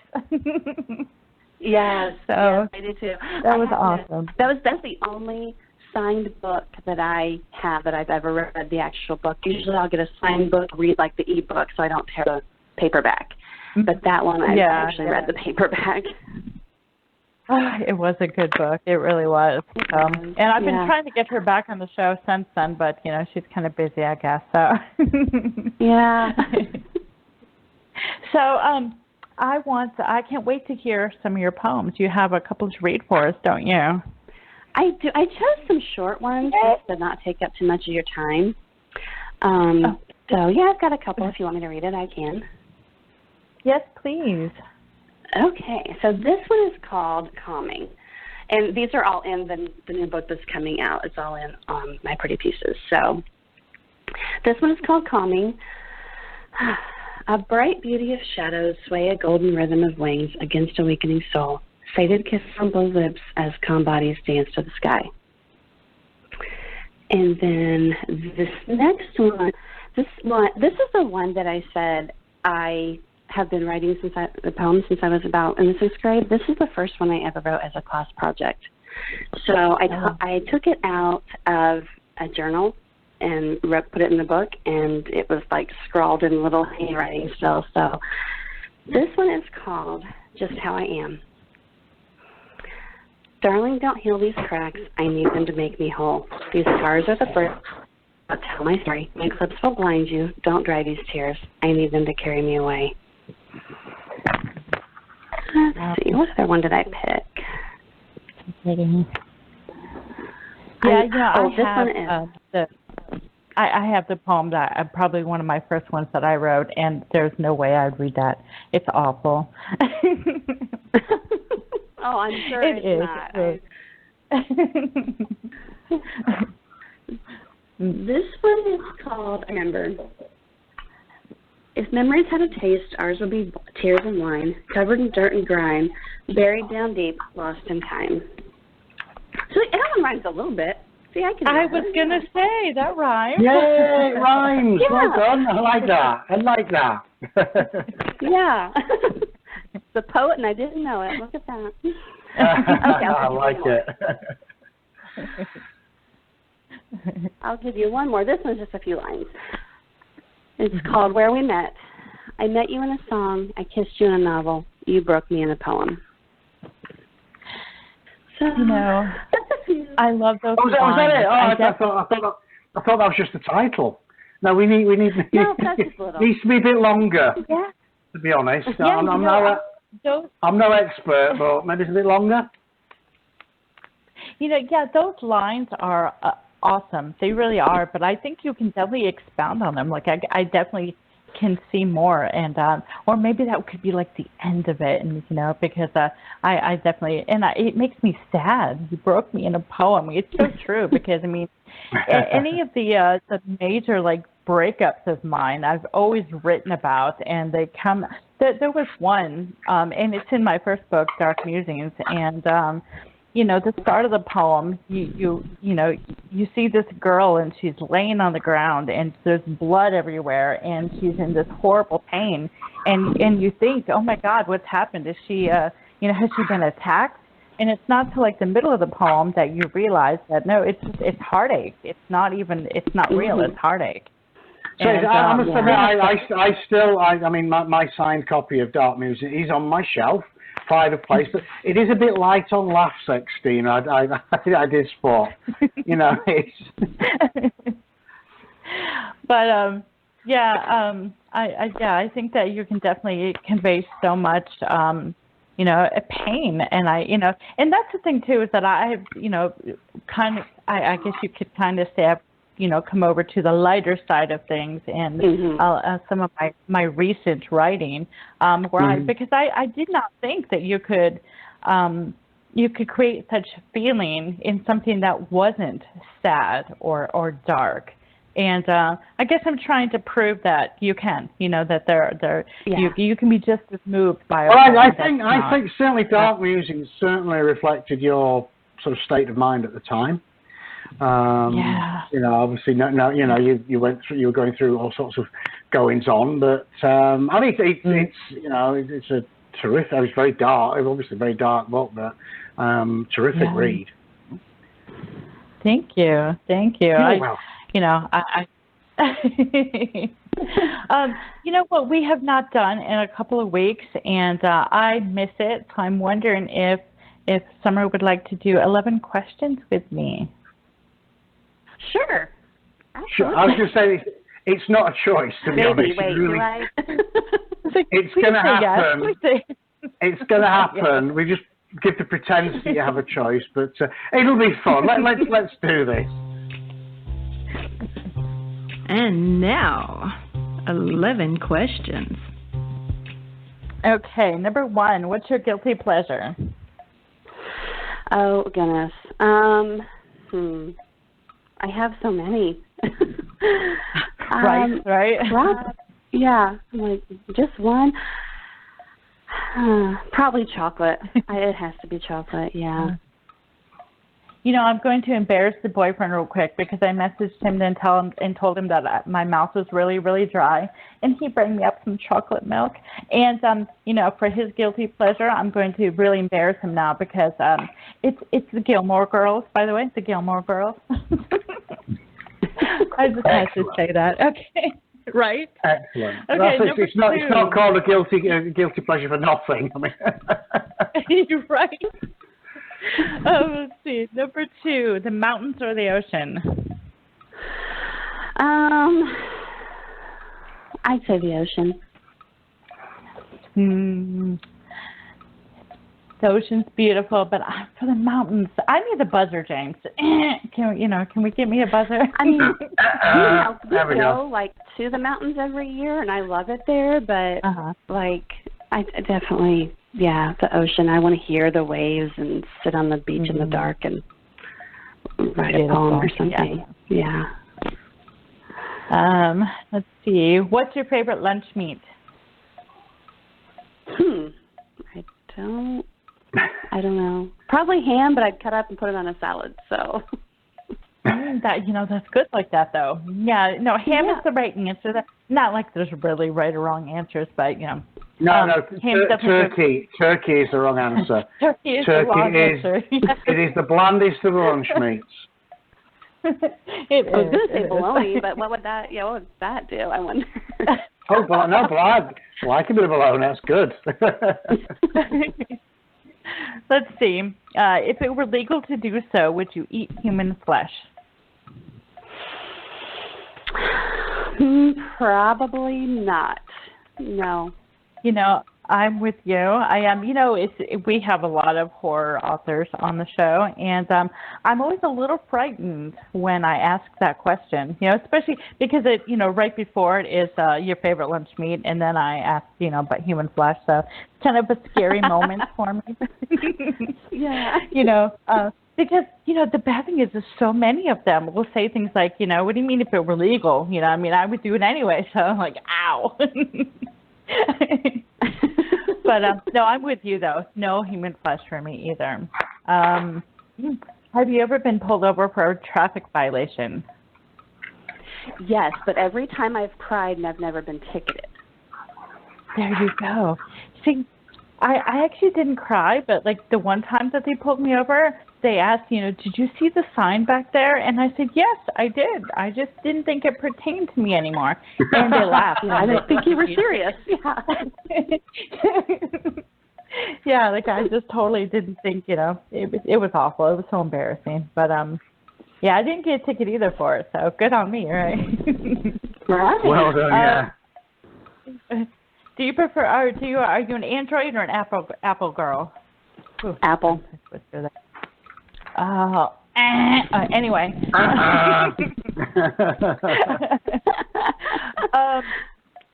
Yes, I do too. That was awesome. That's the only signed book that I have that I've ever read, the actual book. Usually I'll get a signed book, read like the ebook, so I don't tear the paperback. But that one I actually read the paperback. It was a good book. It really was. And I've been trying to get her back on the show since then, but she's kind of busy, I guess. So yeah. So I can't wait to hear some of your poems. You have a couple to read for us, don't you? I do. I chose some short ones just to not take up too much of your time. So, I've got a couple. If you want me to read it, I can. Yes, please. Okay. So this one is called Calming. And these are all in the new book that's coming out. It's all in My Pretty Pieces. So this one is called Calming. A bright beauty of shadows sway a golden rhythm of wings against a weakening soul. Faded kiss on blue lips as calm bodies dance to the sky. And then this next one, this is the one that I said I have been writing the poem since I was about in the 6th grade. This is the first one I ever wrote as a class project. So I took it out of a journal and put it in the book, and it was like scrawled in little handwriting still. So this one is called Just How I Am. Darling, don't heal these cracks. I need them to make me whole. These scars are the birth. I'll tell my story. My clips will blind you. Don't dry these tears. I need them to carry me away. Let's see. What other one did I pick? I have the poem that probably one of my first ones that I wrote, and there's no way I'd read that. It's awful. Oh, I'm sure it is. This one is called, I remember, if memories had a taste, ours would be tears and wine, covered in dirt and grime, buried down deep, lost in time. So that one rhymes a little bit. See, I was going to say, that rhymes. Yay, it rhymes. Yeah. Well done. I like that. Yeah. The poet, and I didn't know it. Look at that. Okay, I like it. I'll give you one more. This one's just a few lines. It's called Where We Met. I met you in a song. I kissed you in a novel. You broke me in a poem. So, I love those lines. Was that it? Oh, I thought that was just the title. No, we need no, that's just little. Needs to be a bit longer. Yeah. To be honest, yeah, I'm no expert, but maybe it's a bit longer. Those lines are awesome. They really are, but I think you can definitely expound on them. Like I definitely can see more, and or maybe that could be like the end of it, and because I definitely, and it makes me sad. You broke me in a poem. It's so true because any of the major like breakups of mine I've always written about, and they come. There was one, and it's in my first book, Dark Musings, and the start of the poem, you see this girl and she's laying on the ground and there's blood everywhere and she's in this horrible pain, and you think, oh my God, what's happened? Is she, has she been attacked? And it's not till like the middle of the poem that you realize that no, it's heartache. It's not real. It's heartache. So I must admit, my signed copy of Dark Music is on my shelf, private place, but it is a bit light on laughs, Xtina. I did spot, it's. But I think that you can definitely convey so much, pain, and and that's the thing too is that I guess you could kind of say I've come over to the lighter side of things, and some of my recent writing, because I did not think that you could create such feeling in something that wasn't sad or dark, and I guess I'm trying to prove that you can, that you can be just as moved by. Well, I think certainly Dark Musings certainly reflected your sort of state of mind at the time. Obviously, you went through, you were going through all sorts of goings on, but it's a terrific. It was very dark, obviously a very dark book, but terrific read. Thank you. What we have not done in a couple of weeks, and I miss it. So I'm wondering if Summer would like to do 11 questions with me. Sure. Sure. I was going to say it's not a choice, to be honest. It's going to happen. It's going to happen. We just give the pretense that you have a choice, but it'll be fun. Let's do this. And now, 11 questions. Okay, number 1. What's your guilty pleasure? Oh goodness. I have so many. Right. Yeah, like just one. Probably chocolate. It has to be chocolate. Yeah. I'm going to embarrass the boyfriend real quick because I messaged him and told him that my mouth was really, really dry, and he brought me up some chocolate milk. And for his guilty pleasure, I'm going to really embarrass him now because it's the Gilmore Girls, by the way, the Gilmore Girls. I just had to say that. Okay. Right? Excellent. Okay, It's not called a guilty pleasure for nothing. I mean. You're right. Let's see. Number 2, the mountains or the ocean? I'd say the ocean. The ocean's beautiful, but for the mountains, I need a buzzer, James. Can we get me a buzzer? I mean, we go like to the mountains every year, and I love it there. But like, I definitely, the ocean. I want to hear the waves and sit on the beach in the dark and write a poem or something. Yeah. Let's see. What's your favorite lunch meat? I don't know. Probably ham, but I'd cut up and put it on a salad. So that's good like that though. Yeah, no, ham is the right answer. Not like there's really right or wrong answers, but No, turkey. Turkey is the wrong answer. Turkey is the wrong answer. It is the blandest of lunch meats. I was going to say bologna, but what would that do? I wonder. Blood. I like a bit of bologna. That's good. Let's see. If it were legal to do so, would you eat human flesh? Probably not. No. I'm with you. I am. We have a lot of horror authors on the show, and I'm always a little frightened when I ask that question. Especially because it, right before it is your favorite lunch meat, and then I ask, about human flesh. So it's kind of a scary moment for me. Yeah. Because the bad thing is, there's so many of them will say things like, what do you mean if it were legal? I would do it anyway. So I'm like, ow. But no, I'm with you though. No human flesh for me either. Have you ever been pulled over for a traffic violation? Yes, but every time I've cried and I've never been ticketed. There you go. See, I actually didn't cry, but like the one time that they pulled me over, they asked, did you see the sign back there? And I said, yes, I did. I just didn't think it pertained to me anymore. And they laughed. I didn't think you were serious. Yeah. Yeah, like I just totally didn't think, it was awful. It was so embarrassing. But I didn't get a ticket either for it. So good on me, right? Right. Well done, yeah. Do you prefer? Are you an Android or an Apple girl? Ooh, Apple. Anyway.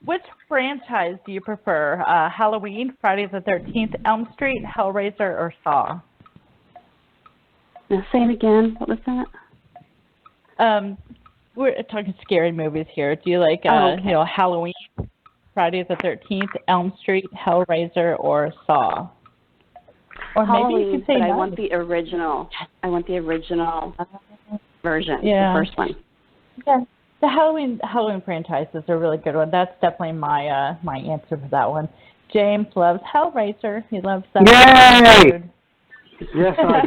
Which franchise do you prefer? Halloween, Friday the 13th, Elm Street, Hellraiser, or Saw? Now say it again. What was that? We're talking scary movies here. Do you like, Halloween, Friday the 13th, Elm Street, Hellraiser, or Saw? Or Halloween, maybe you could say I want the original. I want the original version, the first one. Yeah, the Halloween franchise is a really good one. That's definitely my my answer for that one. James loves Hellraiser. He loves that. Yay! Yes, I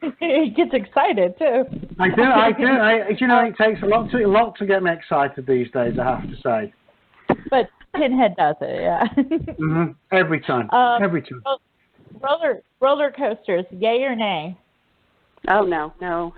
do. He gets excited too. I do. It takes a lot to get me excited these days, I have to say. But Pinhead does it, yeah. Mm-hmm. Every time. Every time. Roller coasters, yay or nay? Oh no. No.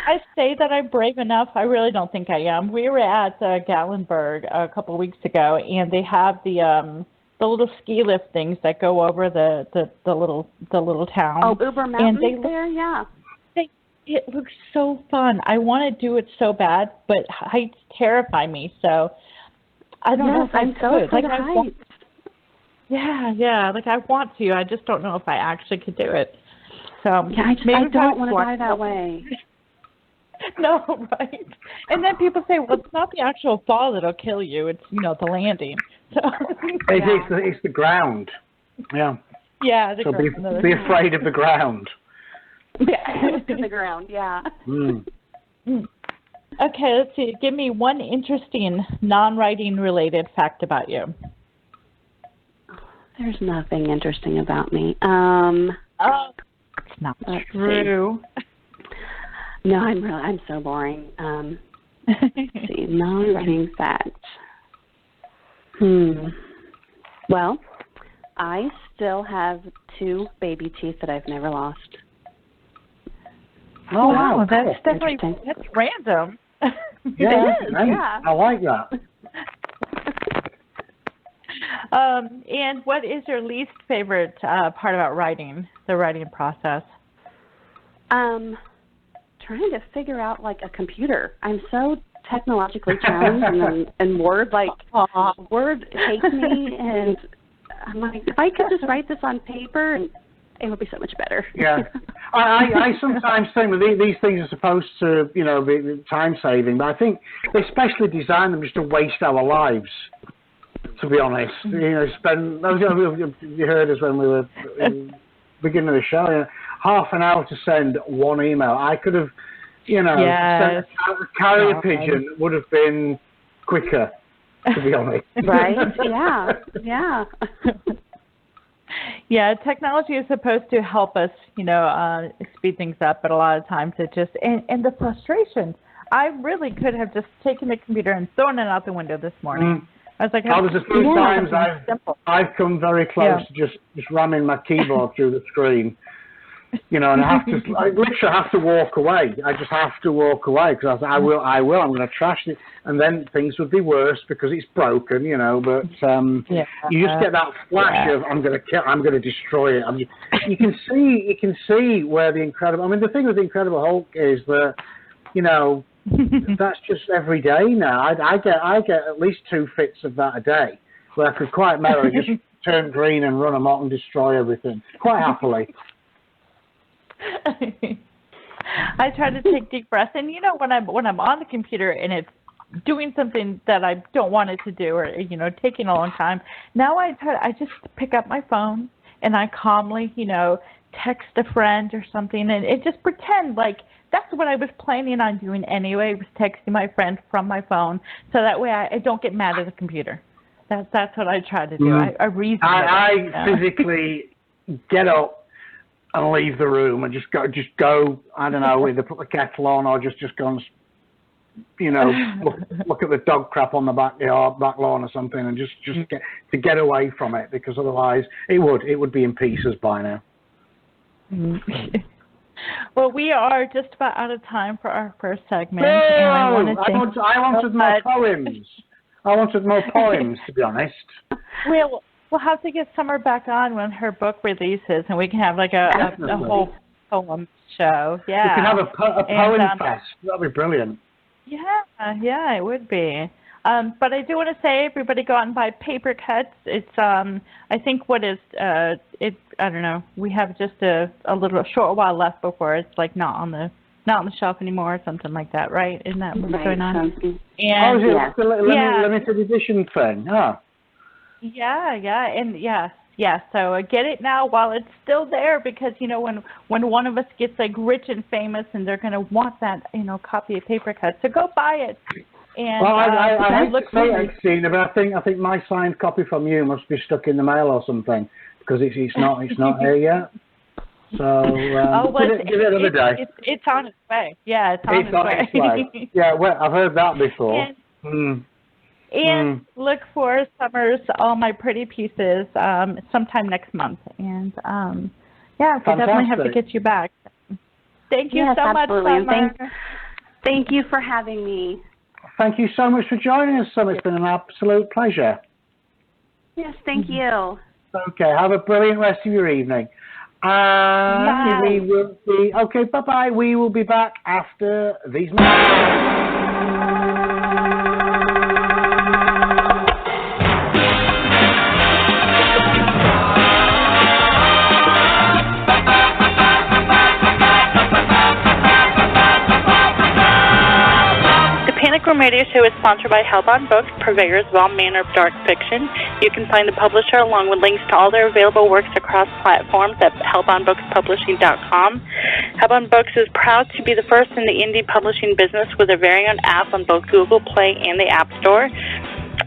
I say that I'm brave enough. I really don't think I am. We were at Gatlinburg a couple of weeks ago, and they have the little ski lift things that go over the little town. Oh, Uber Mountain there, yeah. It looks so fun. I want to do it so bad, but heights terrify me. So I don't know if I'm so afraid of heights. Yeah. Like I want to. I just don't know if I actually could do it. So I don't want to die that way. No, right. And then people say, well, it's not the actual fall that'll kill you. It's the landing. So it's the ground. Yeah. Yeah. So be afraid of the ground. Yeah, to the ground. Yeah. Okay, let's see. Give me one interesting non-writing related fact about you. There's nothing interesting about me. Oh, it's not true. No, I'm so boring. Let's see, non-writing facts. Well, I still have 2 baby teeth that I've never lost. Oh, wow. That's definitely random. Yeah, it is, yeah. I like that. And what is your least favorite part about writing, the writing process? Trying to figure out like a computer. I'm so technologically challenged, and Word hates me, and I'm like, if I could just write this on paper, and it would be so much better. Yeah, I sometimes think that these things are supposed to, be time saving, but I think they specially design them just to waste our lives. To be honest, you heard us when we were beginning of the show. Half an hour to send one email. I could have, sent a carrier pigeon would have been quicker, to be honest. Right? Yeah. Yeah, technology is supposed to help us, speed things up, but a lot of times it just, and the frustration. I really could have just taken the computer and thrown it out the window this morning. I was like, there's a few times I've come very close to just ramming my keyboard through the screen. And I literally have to walk away. I just have to walk away because I will. I'm going to trash it, and then things would be worse because it's broken. But you just get that flash of I'm going to destroy it. You can see where the Incredible. The thing with the Incredible Hulk is that that's just every day now. I get at least 2 fits of that a day, where I could quite merrily just turn green and run amok and destroy everything quite happily. I try to take deep breaths, and when I'm on the computer and it's doing something that I don't want it to do, or taking a long time, now I just pick up my phone and I calmly text a friend or something, and just pretend like that's what I was planning on doing anyway, was texting my friend from my phone, so that way I don't get mad at the computer. That's what I try to do. I reason. I physically get up and leave the room and just go. I don't know, either put the kettle on or just go and look at the dog crap on the back lawn or something, and just get away from it, because otherwise it would be in pieces by now. Well, we are just about out of time for our first segment. No, and I wanted more poems. I wanted more poems, to be honest. We'll have to get Summer back on when her book releases, and we can have like a whole poem show. Yeah. We can have a poem fest. That'd be brilliant. Yeah, it would be. But I do want to say, everybody go out and buy paper cuts. It's I think I don't know. We have just a short while left before it's like not on the shelf anymore, or something like that, right? Isn't that what's going on? And it's the limited edition thing. Oh. Yeah, and yes. So get it now while it's still there, because when one of us gets like rich and famous, and they're going to want that copy of paper cut. So go buy it. And, I hate to say it, Xtina, but I think my signed copy from you must be stuck in the mail or something, because it's not here yet. So give it another day. It's on its way. Yeah, it's on its way. Yeah, well, I've heard that before. And look for Summer's All My Pretty Pieces sometime next month. And we definitely have to get you back. Thank you so much, Summer. Thank you for having me. Thank you so much for joining us, Summer. It's been an absolute pleasure. Yes, thank you. Okay, have a brilliant rest of your evening. We will be, bye-bye. We will be back after these messages. Radio Show is sponsored by Hellbound Books, purveyors of all manner of dark fiction. You can find the publisher along with links to all their available works across platforms at hellboundbookspublishing.com. Hellbound Books is proud to be the first in the indie publishing business with their very own app on both Google Play and the App Store.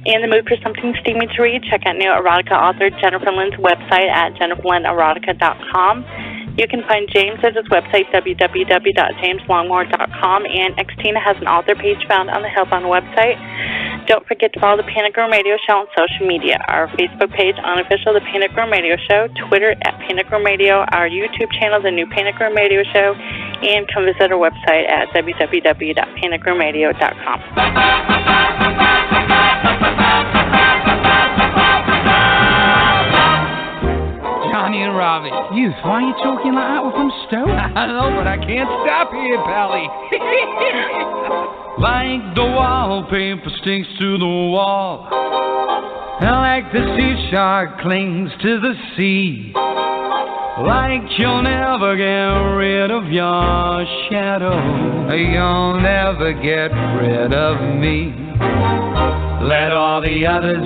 In the mood for something steamy to read, check out new erotica author Jennifer Lynn's website at jenniferlynnerotica.com. You can find James at his website, www.jameslongmore.com, and Xtina has an author page found on the Hellbound website. Don't forget to follow the Panic Room Radio Show on social media. Our Facebook page, Unofficial The Panic Room Radio Show, Twitter at Panic Room Radio, our YouTube channel, The New Panic Room Radio Show, and come visit our website at www.panicroomradio.com. Johnny and Robbie. Youth, why are you talking like that with them stone? I know, but I can't stop here, Pally. Like the wallpaper sticks to the wall, and like the sea shark clings to the sea, like you'll never get rid of your shadow, you'll never get rid of me. Let all the others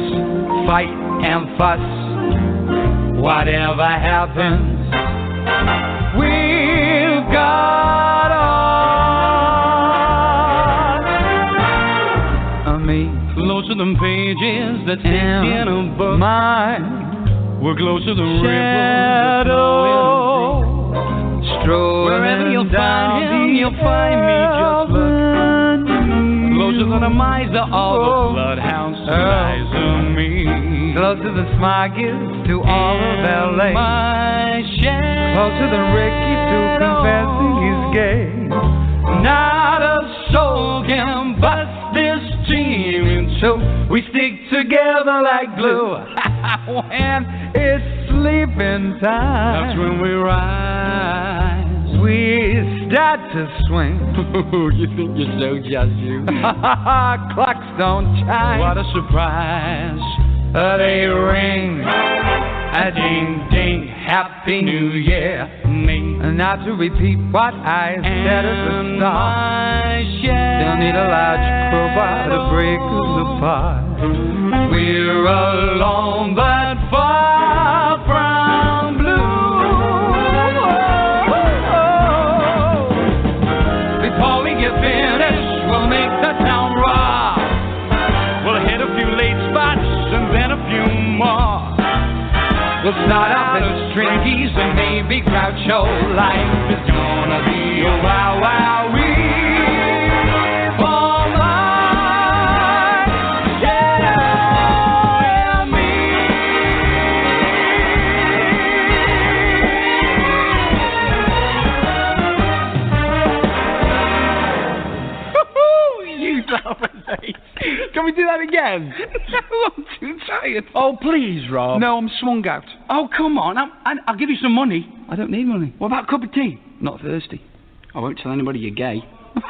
fight and fuss. Whatever happens, we've got on me. Closer than pages that stick in a book. Mine, we're closer than shadow. Wherever you'll find him, you'll find me. Just look. Closer than a miser, all the bloodhounds eyes on me. Closer than Smog is to all of L.A. Closer than Ricky to confessing he's gay. Not a soul can bust this team in two. We stick together like glue. When it's sleeping time, that's when we rise. We start to swing. You think you're so just you? Clocks don't chime. What a surprise. They ring. A ding ding. Happy New Year. Me. Not to repeat what I said at the start. They'll need a large crowbar to break us apart. We're alone but far from blue. Before we get finished, we'll make the town rock. We'll hit a few late spots and then a few more. We'll start off as stringies and maybe Groucho. Life is gonna be a wow wow wee. For my shadow and me. Woo-hoo! You laugh. Can we do that again? No, I'm too tired. Oh, please, Rob. No, I'm swung out. Oh, come on. I'll give you some money. I don't need money. What about a cup of tea? Not thirsty. I won't tell anybody you're gay. Before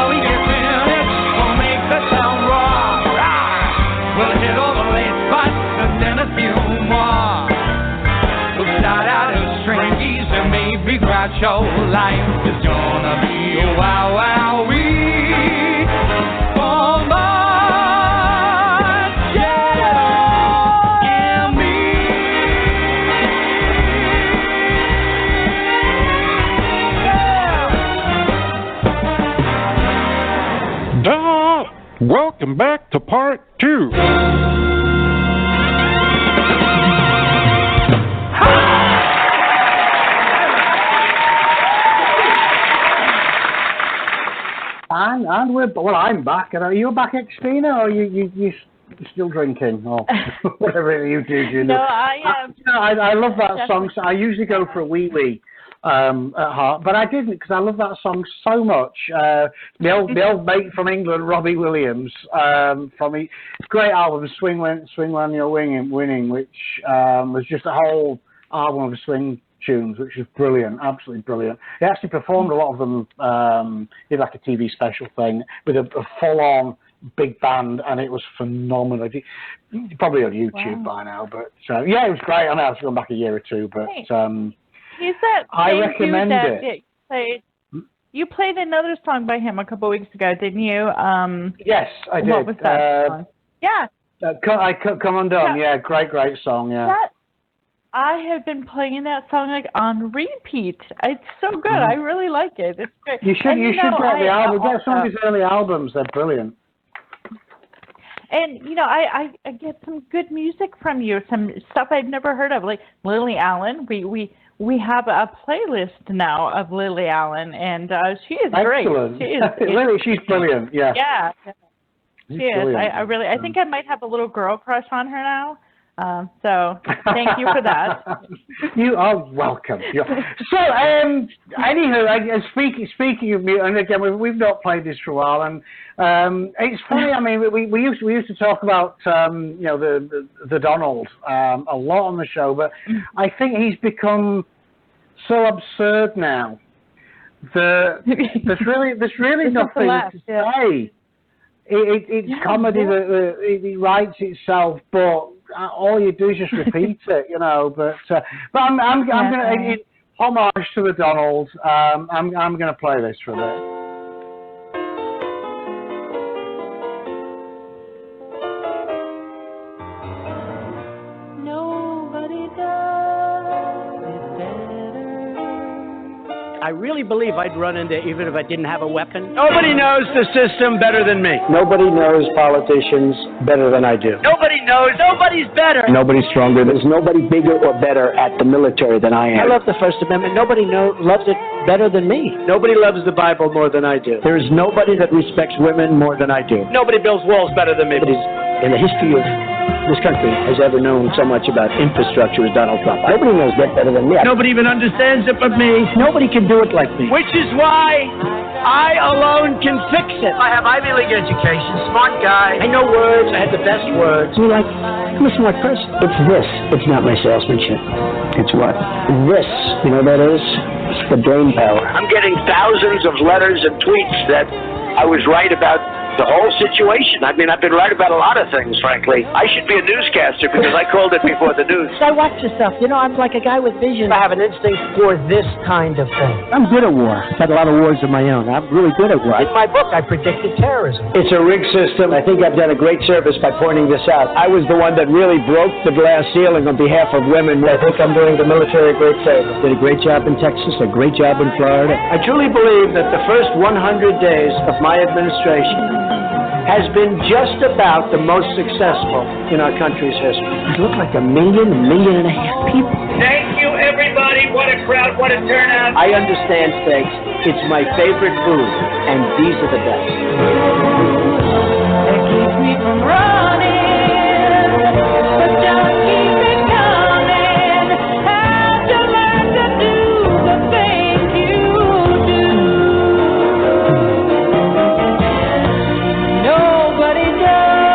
we get finished, we'll make the town rock. We'll hit all the late spots and then a few more. We'll start out as stringies and maybe Groucho. Life is gonna be a wow wow wee. For my shadow and me. Duh! Welcome back to part 2. And we're I'm back. Are you back, Xtina, or you still drinking, or whatever you do? You know? No, I am. I love that song. So I usually go for a wee wee at heart, but I didn't because I love that song so much. The old mate from England, Robbie Williams, from his great album Swing When You're Winning, which was just a whole album of swing tunes, which is brilliant, absolutely brilliant. He actually performed a lot of them, did like a TV special thing with a full-on big band, and it was phenomenal. Probably on YouTube by now, but yeah, it was great. I mean, I've gone back a year or two, but I recommend it. You played another song by him a couple of weeks ago, didn't you? Yes, I did. What was that song? Yeah. Come Undone. Yeah, great song. Yeah. I have been playing that song like on repeat. It's so good. I really like it. It's great. You should get the album. Get some of his early albums. They're brilliant. And I get some good music from you, some stuff I've never heard of, like Lily Allen. We have a playlist now of Lily Allen, and she is excellent. Great. She's brilliant. Yeah. Yeah. She's she is. Brilliant. I think I might have a little girl crush on her now. So thank you for that. You are welcome. So, anywho, speaking of music, and again, we've not played this for a while, and it's funny. I mean, we used to talk about the Donald a lot on the show, but I think he's become so absurd now that there's really nothing to say. It's comedy that it writes itself, but all you do is just repeat it, But I'm gonna, in homage to the Donald, I'm gonna play this for a bit. I really believe I'd run into, even if I didn't have a weapon. Nobody knows the system better than me. Nobody knows politicians better than I do. Nobody knows. Nobody's better. Nobody's stronger. There's nobody bigger or better at the military than I am. I love the First Amendment. Nobody loves it better than me. Nobody loves the Bible more than I do. There is nobody that respects women more than I do. Nobody builds walls better than me. Nobody's in the history of this country has ever known so much about infrastructure as Donald Trump. Nobody knows that better than me. Nobody even understands it but me. Nobody can do it like me. Which is why I alone can fix it. I have Ivy League education, smart guy. I know words. I had the best words. I'm a smart person. It's this. It's not my salesmanship. It's what? This. You know what that is? It's the brain power. I'm getting thousands of letters and tweets that I was right about the whole situation. I mean, I've been right about a lot of things, frankly. I should be a newscaster because I called it before the news. I watch this stuff. I'm like a guy with vision. I have an instinct for this kind of thing. I'm good at war. I've had a lot of wars of my own. I'm really good at war. In my book, I predicted terrorism. It's a rigged system. I think I've done a great service by pointing this out. I was the one that really broke the glass ceiling on behalf of women. I think I'm doing the military a great favor. Did a great job in Texas, a great job in Florida. I truly believe that the first 100 days of my administration has been just about the most successful in our country's history. It looked like 1.5 million people. Thank you, everybody. What a crowd, what a turnout. I understand steaks. It's my favorite food, and these are the best. It keeps me from running, but don't keep it coming. Have to learn to do the things you do. Nobody does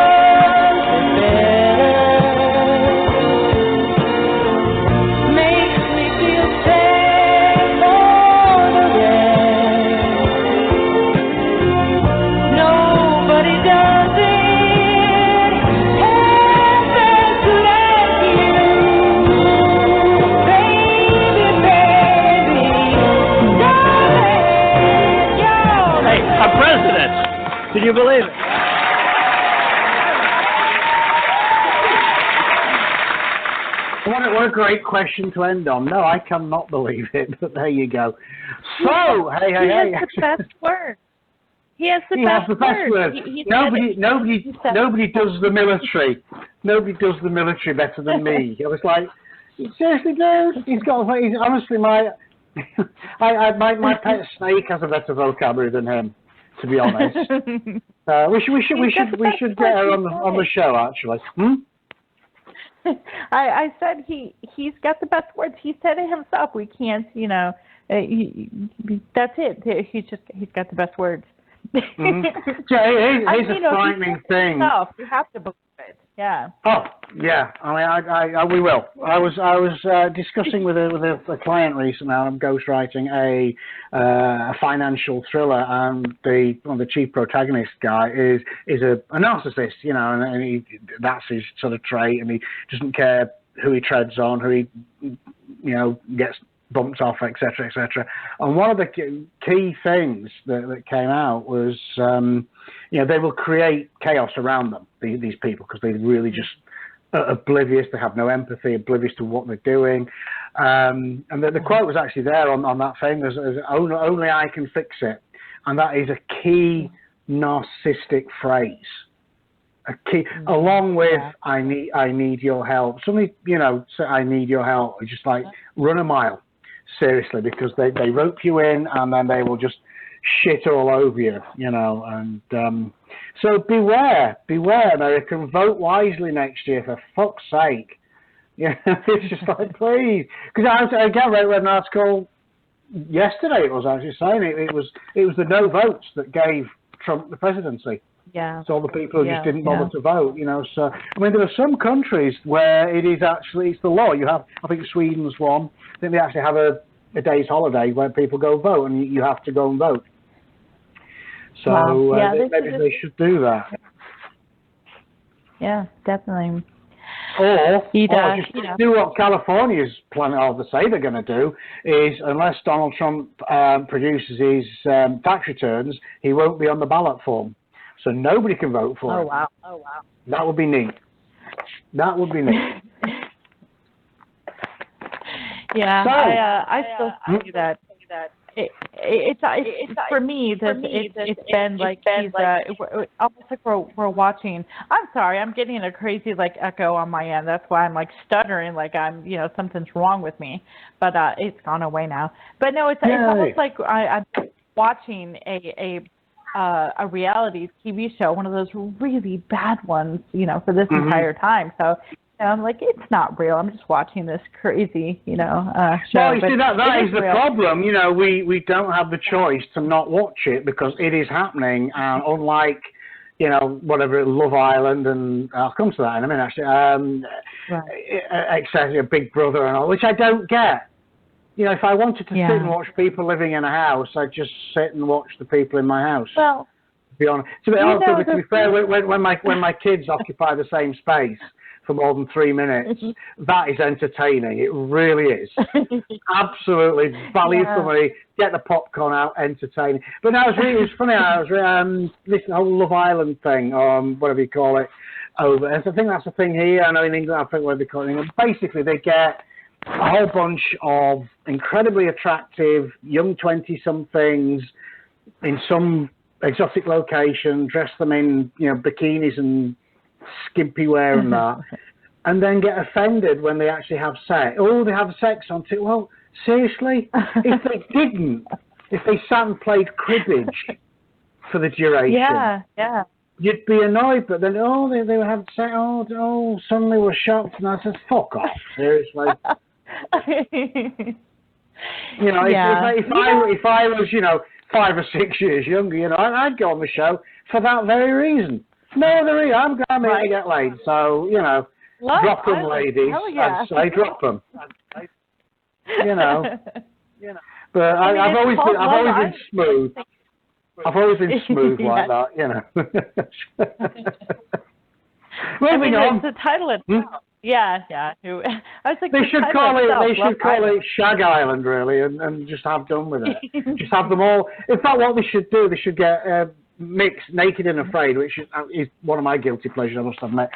it better. Makes me feel safe for the rest. Nobody does it half as like you, baby, darling, you're Hey, a president! Can you believe it? What a great question to end on. No, I cannot believe it, but there you go. So, hey. He has the best word. He has the best word. Nobody does the military. Nobody does the military better than me. I was like, seriously, dude? Honestly, my pet snake has a better vocabulary than him, to be honest. We should get her on the show, actually. I said he's got the best words. He said it himself. We can't, that's it. He's got the best words. Mm-hmm. Here's a frightening thing. You have to believe it. Yeah. Oh, yeah. I we will. I was discussing with a client recently. I'm ghostwriting a financial thriller, and one of the chief protagonist guy is a narcissist, and that's his sort of trait, and he doesn't care who he treads on, who he gets bumped off, etc., etc. And one of the key things that came out was, they will create chaos around them, these people, because they're really just oblivious. They have no empathy, oblivious to what they're doing. And the quote was actually there on that thing, as only I can fix it. And that is a key narcissistic phrase. along with I need your help. Somebody, say I need your help. Just like run a mile, seriously, because they rope you in and then they will just shit all over you, and so beware, American, vote wisely next year, for fuck's sake. It's just like, please, because I read an article yesterday. It was actually saying it was the no votes that gave Trump the presidency. Yeah. So all the people who just didn't bother to vote, So I mean, there are some countries where it's the law. You have, I think Sweden's one. I think they actually have a day's holiday where people go vote, and you have to go and vote. So maybe they should do that. Yeah, definitely. Or just do what California's planning, or they say they're going to do, is unless Donald Trump produces his tax returns, he won't be on the ballot form. So nobody can vote for him. Oh, wow. That would be neat. Yeah, so, I still see that. It's for me. It's been like almost like we're watching. I'm sorry, I'm getting a crazy echo on my end. That's why I'm stuttering, like I'm something's wrong with me. But it's gone away now. But no, it's almost like I'm watching a reality TV show, one of those really bad ones, for this entire time. So. I'm like, it's not real. I'm just watching this crazy, show. Well, you see, that is the problem. We don't have the choice to not watch it because it is happening. And unlike, whatever, Love Island, and I'll come to that in a minute, actually, exactly, Big Brother and all, which I don't get. If I wanted to sit and watch people living in a house, I'd just sit and watch the people in my house. Well, to be honest. To be fair, when my kids occupy the same space for more than 3 minutes, that is entertaining. It really is. Absolutely value for money. Get the popcorn out, entertaining. But no, it was funny. I was this whole Love Island thing, or whatever you call it, over. And so I think that's the thing here. I know in England, I think what they call it. Basically, they get a whole bunch of incredibly attractive young 20-somethings in some exotic location, dress them in bikinis and skimpy wear and that, and then get offended when they actually have sex. Oh, they have sex on TV. Well, seriously? If they didn't, if they sat and played cribbage for the duration, you'd be annoyed. But then, they would have sex. Suddenly we're shocked. And I said, fuck off, seriously. If I was, 5 or 6 years younger, I'd go on the show for that very reason. No other reason. I'm going to get laid. So, drop them, ladies. I'd say drop them. But I've always been smooth. I've always been smooth like that, Moving on. The title itself. Yeah. I was like, they should call it Shag Island, really, and just have done with it. Just have them all. In fact, what they should do, they should get mixed Naked and Afraid, which is one of my guilty pleasures, I must admit,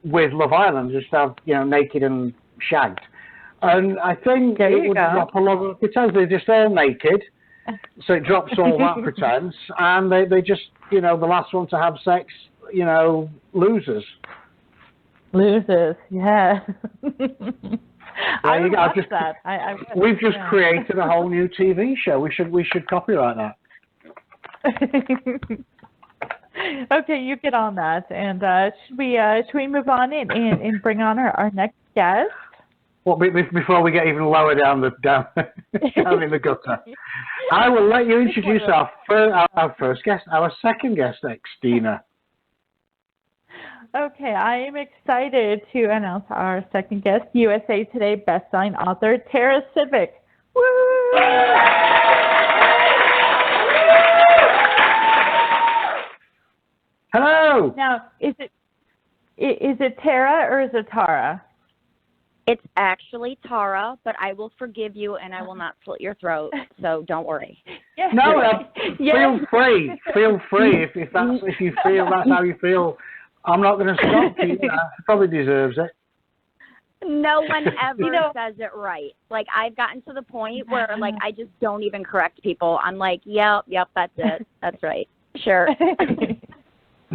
with Love Island. Just have Naked and Shagged, and I think it would drop a lot of pretense. They're just all naked, so it drops all that pretense, and they just the last one to have sex, losers. Losers, yeah. We've just created a whole new TV show. We should copyright that. Okay, you get on that, and should we move on and bring on our next guest? Well, before we get even lower down down in the gutter, I will let you introduce our first guest, our second guest, Xtina. Okay, I am excited to announce our second guest, USA Today bestselling author Tara Sivec. Woo! Hello. Now, is it Tara or is it Tara? It's actually Tara, but I will forgive you and I will not slit your throat, so don't worry. Yes. No, feel free. Feel free if you feel that's how you feel. I'm not going to stop you. Probably deserves it. No one ever says it right. Like, I've gotten to the point where, I just don't even correct people. I'm like, yep, that's it. That's right. Sure.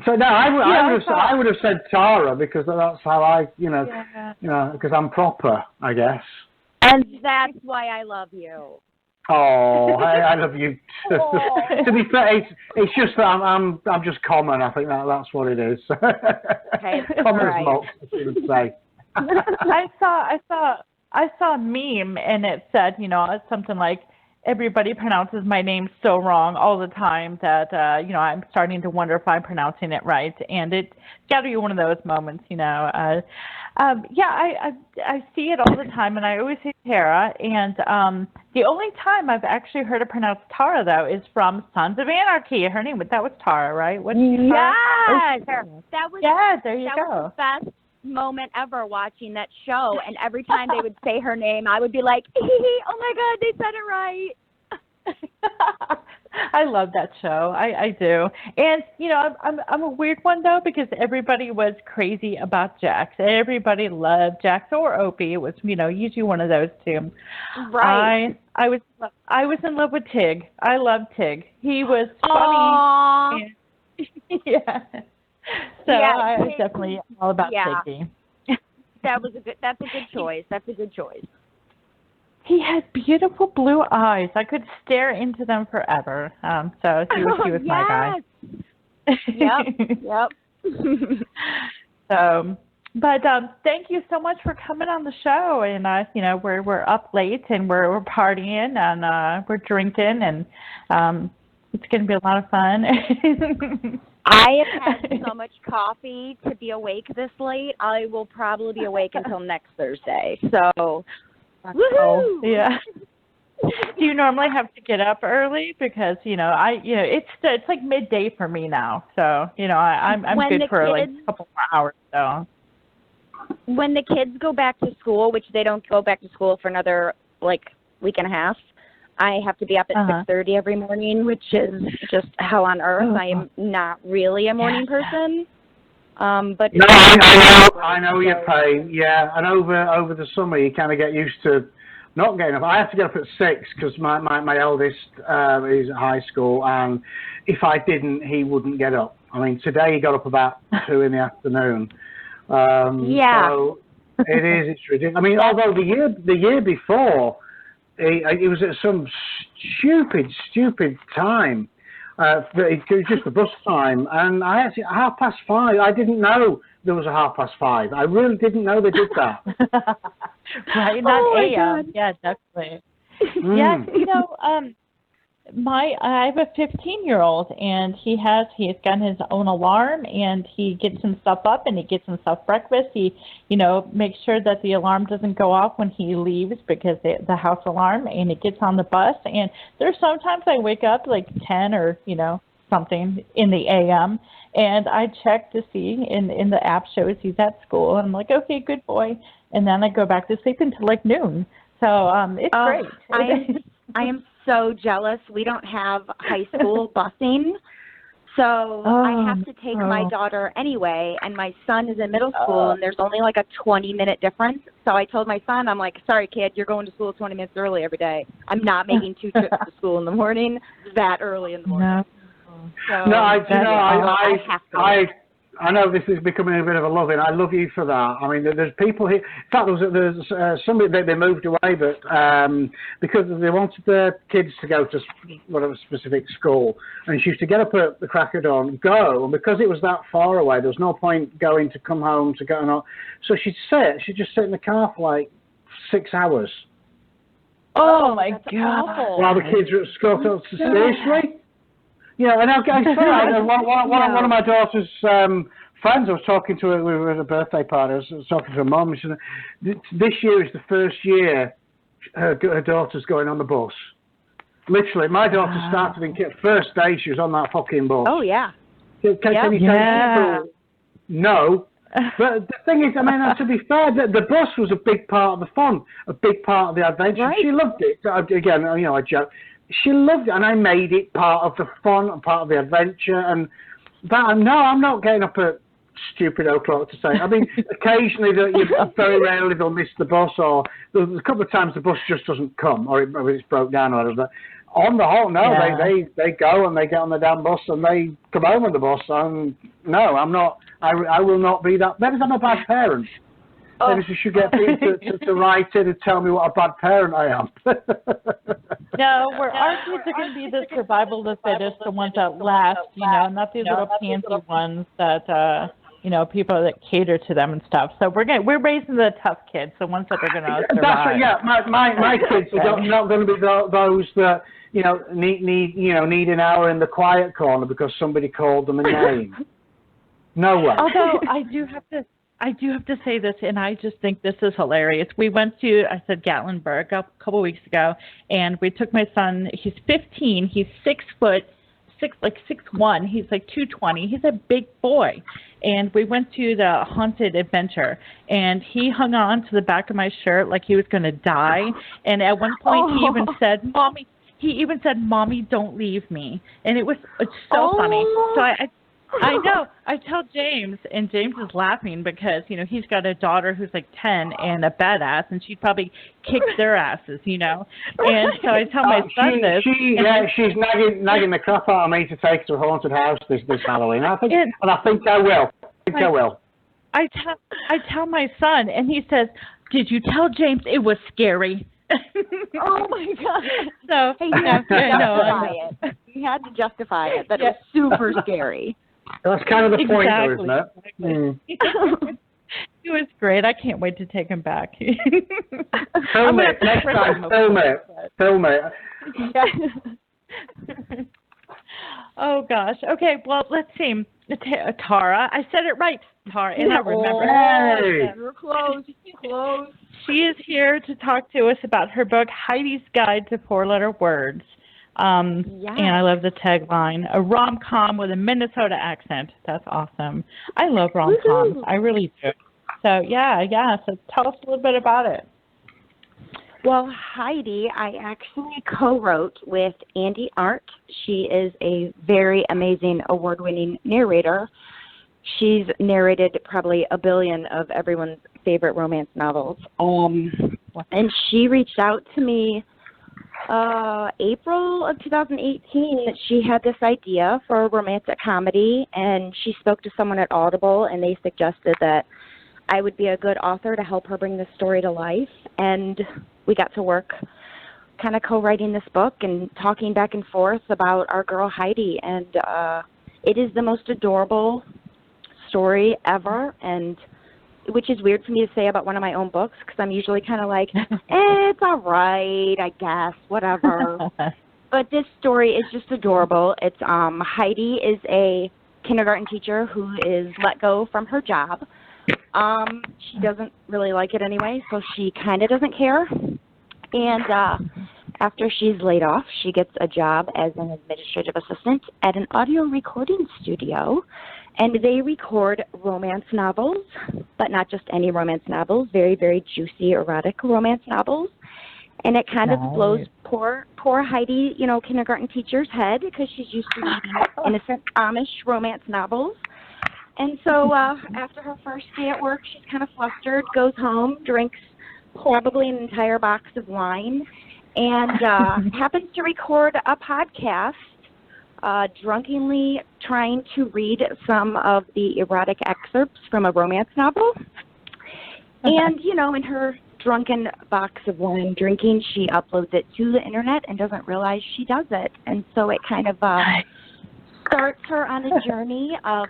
So no, I would have said Tara because that's how I, because I'm proper, I guess. And that's why I love you. Oh, I love you. To be fair, it's just that I'm just common. I think that's what it is. Okay, common right. as much, I would say. I saw a meme and it said, something like, everybody pronounces my name so wrong all the time that, I'm starting to wonder if I'm pronouncing it right. And it's got to be one of those moments, I see it all the time, and I always say Tara. And the only time I've actually heard it pronounced Tara, though, is from Sons of Anarchy. Her name, that was Tara, right? Yes! That was, there you go. Was the best moment ever watching that show, and every time they would say her name, I would be like, oh my God, they said it right. I love that show. I do. And, I'm a weird one, though, because everybody was crazy about Jax. Everybody loved Jax or Opie. It was, usually one of those two. Right. I was in love with Tig. I loved Tig. He was funny. And, yeah. So I was definitely all about Tiggy. That's a good choice. That's a good choice. He had beautiful blue eyes. I could stare into them forever. So he was my guy. Yep. So, but thank you so much for coming on the show. And we're up late and we're partying and we're drinking and it's going to be a lot of fun. I have had so much coffee to be awake this late. I will probably be awake until next Thursday. So, woohoo! Yeah. Do you normally have to get up early? Because it's like midday for me now. So I'm good for like a couple more hours. So when the kids go back to school, which they don't go back to school for another week and a half, I have to be up at 6:30 every morning, which is just hell on earth. I am not really a morning person. But no, I know your pain. Yeah, and over the summer you kind of get used to not getting up. I have to get up at 6 because my eldest is at high school, and if I didn't, he wouldn't get up. I mean, today he got up about 2 in the afternoon. So it is. It's ridiculous. I mean, although the year before. It was at some stupid time. It was just the bus time, and I actually 5:30. I didn't know there was a 5:30. I really didn't know they did that. Right, not AM. Yeah, definitely. Yeah, I have a 15-year-old, and he's got his own alarm, and he gets himself up, and he gets himself breakfast. He, makes sure that the alarm doesn't go off when he leaves because the house alarm, and he gets on the bus. And there's sometimes I wake up like 10 or, something in the AM, and I check to see, in the app shows he's at school, and I'm like, okay, good boy. And then I go back to sleep until like noon. So it's great. I am so jealous. We don't have high school busing, so I have to take my daughter anyway, and my son is in middle school, and there's only like a 20-minute difference. So I told my son, I'm like, sorry, kid, you're going to school 20 minutes early every day. I'm not making 2 trips to school in the morning that early in the morning. No, I have to. I know this is becoming a bit of a loving. I love you for that. I mean, there's people here. In fact, there's somebody that they moved away, but because they wanted their kids to go to whatever specific school, and she used to get up at the crack of dawn, go, and because it was that far away, there was no point going to come home to go and all. So she'd just sit in the car for like 6 hours. Oh my God! While the kids are at school. So seriously. Yeah, and I say, one of my daughter's friends, I was talking to her, we were at a birthday party, I was talking to her mum, she said, this year is the first year her daughter's going on the bus. Literally, my daughter started in first day, she was on that fucking bus. Oh, yeah. Can you take her? No. But the thing is, I mean, to be fair, the bus was a big part of the fun, a big part of the adventure. Right. She loved it. Again, I joke. She loved it, and I made it part of the fun and part of the adventure. And that, no, I'm not getting up at stupid o'clock to say. I mean, occasionally, very rarely they'll miss the bus, or there's a couple of times the bus just doesn't come, or it's broke down, or whatever. On the whole, no, they go and they get on the damn bus and they come home on the bus, and No, I'm not. I will not be that. Maybe I'm a bad parent. Maybe you should get people to write in and tell me what a bad parent I am. No, our kids are going to be the survival of the fittest, the ones that last, not these little pansy ones that, people that cater to them and stuff. So we're raising the tough kids, the ones that are going to survive. My kids are not going to be those that need an hour in the quiet corner because somebody called them a name. No way. Although I do have to say this, and I just think this is hilarious. We went to, Gatlinburg a couple weeks ago, and we took my son. He's 15. He's 6'1". He's like 220. He's a big boy. And we went to the Haunted Adventure, and he hung on to the back of my shirt like he was going to die. And at one point, he even said, "Mommy, don't leave me." And it's so funny. So I know. I tell James, and James is laughing because, he's got a daughter who's like 10 and a badass, and she'd probably kick their asses, And so I tell my son this. She's nagging the crap out of me to take her to a haunted house this Halloween. I think I will. I tell my son, and he says, "Did you tell James it was scary?" Oh my God! So hey, you have to justify it. You had to justify it, but it was super scary. That's kind of the point, though, isn't it? Exactly. It was great. I can't wait to take him back. Film it next time. Film it. Yeah. Oh gosh. Okay. Well, let's see. Tara. I said it right, Tara, and I remember. Hey. We're close. She is here to talk to us about her book, Heidi's Guide to Four-Letter Words. And I love the tagline, a rom-com with a Minnesota accent. That's awesome. I love rom-coms. I really do. So, so tell us a little bit about it. Well, Heidi, I actually co-wrote with Andy Arndt. She is a very amazing award-winning narrator. She's narrated probably a billion of everyone's favorite romance novels. And she reached out to me April of 2018 that she had this idea for a romantic comedy, and she spoke to someone at Audible, and they suggested that I would be a good author to help her bring this story to life. And we got to work kind of co-writing this book and talking back and forth about our girl Heidi, and it is the most adorable story ever, and which is weird for me to say about one of my own books because I'm usually kind of like, it's all right, I guess, whatever. But this story is just adorable. It's Heidi is a kindergarten teacher who is let go from her job. She doesn't really like it anyway, so she kind of doesn't care. And after she's laid off, she gets a job as an administrative assistant at an audio recording studio. And they record romance novels, but not just any romance novels, very, very juicy, erotic romance novels. And it kind of blows poor Heidi, kindergarten teacher's head because she's used to reading innocent Amish romance novels. And so after her first day at work, she's kind of flustered, goes home, drinks probably an entire box of wine, and happens to record a podcast drunkenly trying to read some of the erotic excerpts from a romance novel. And, in her drunken box of wine drinking, she uploads it to the internet and doesn't realize she does it. And so it kind of starts her on a journey of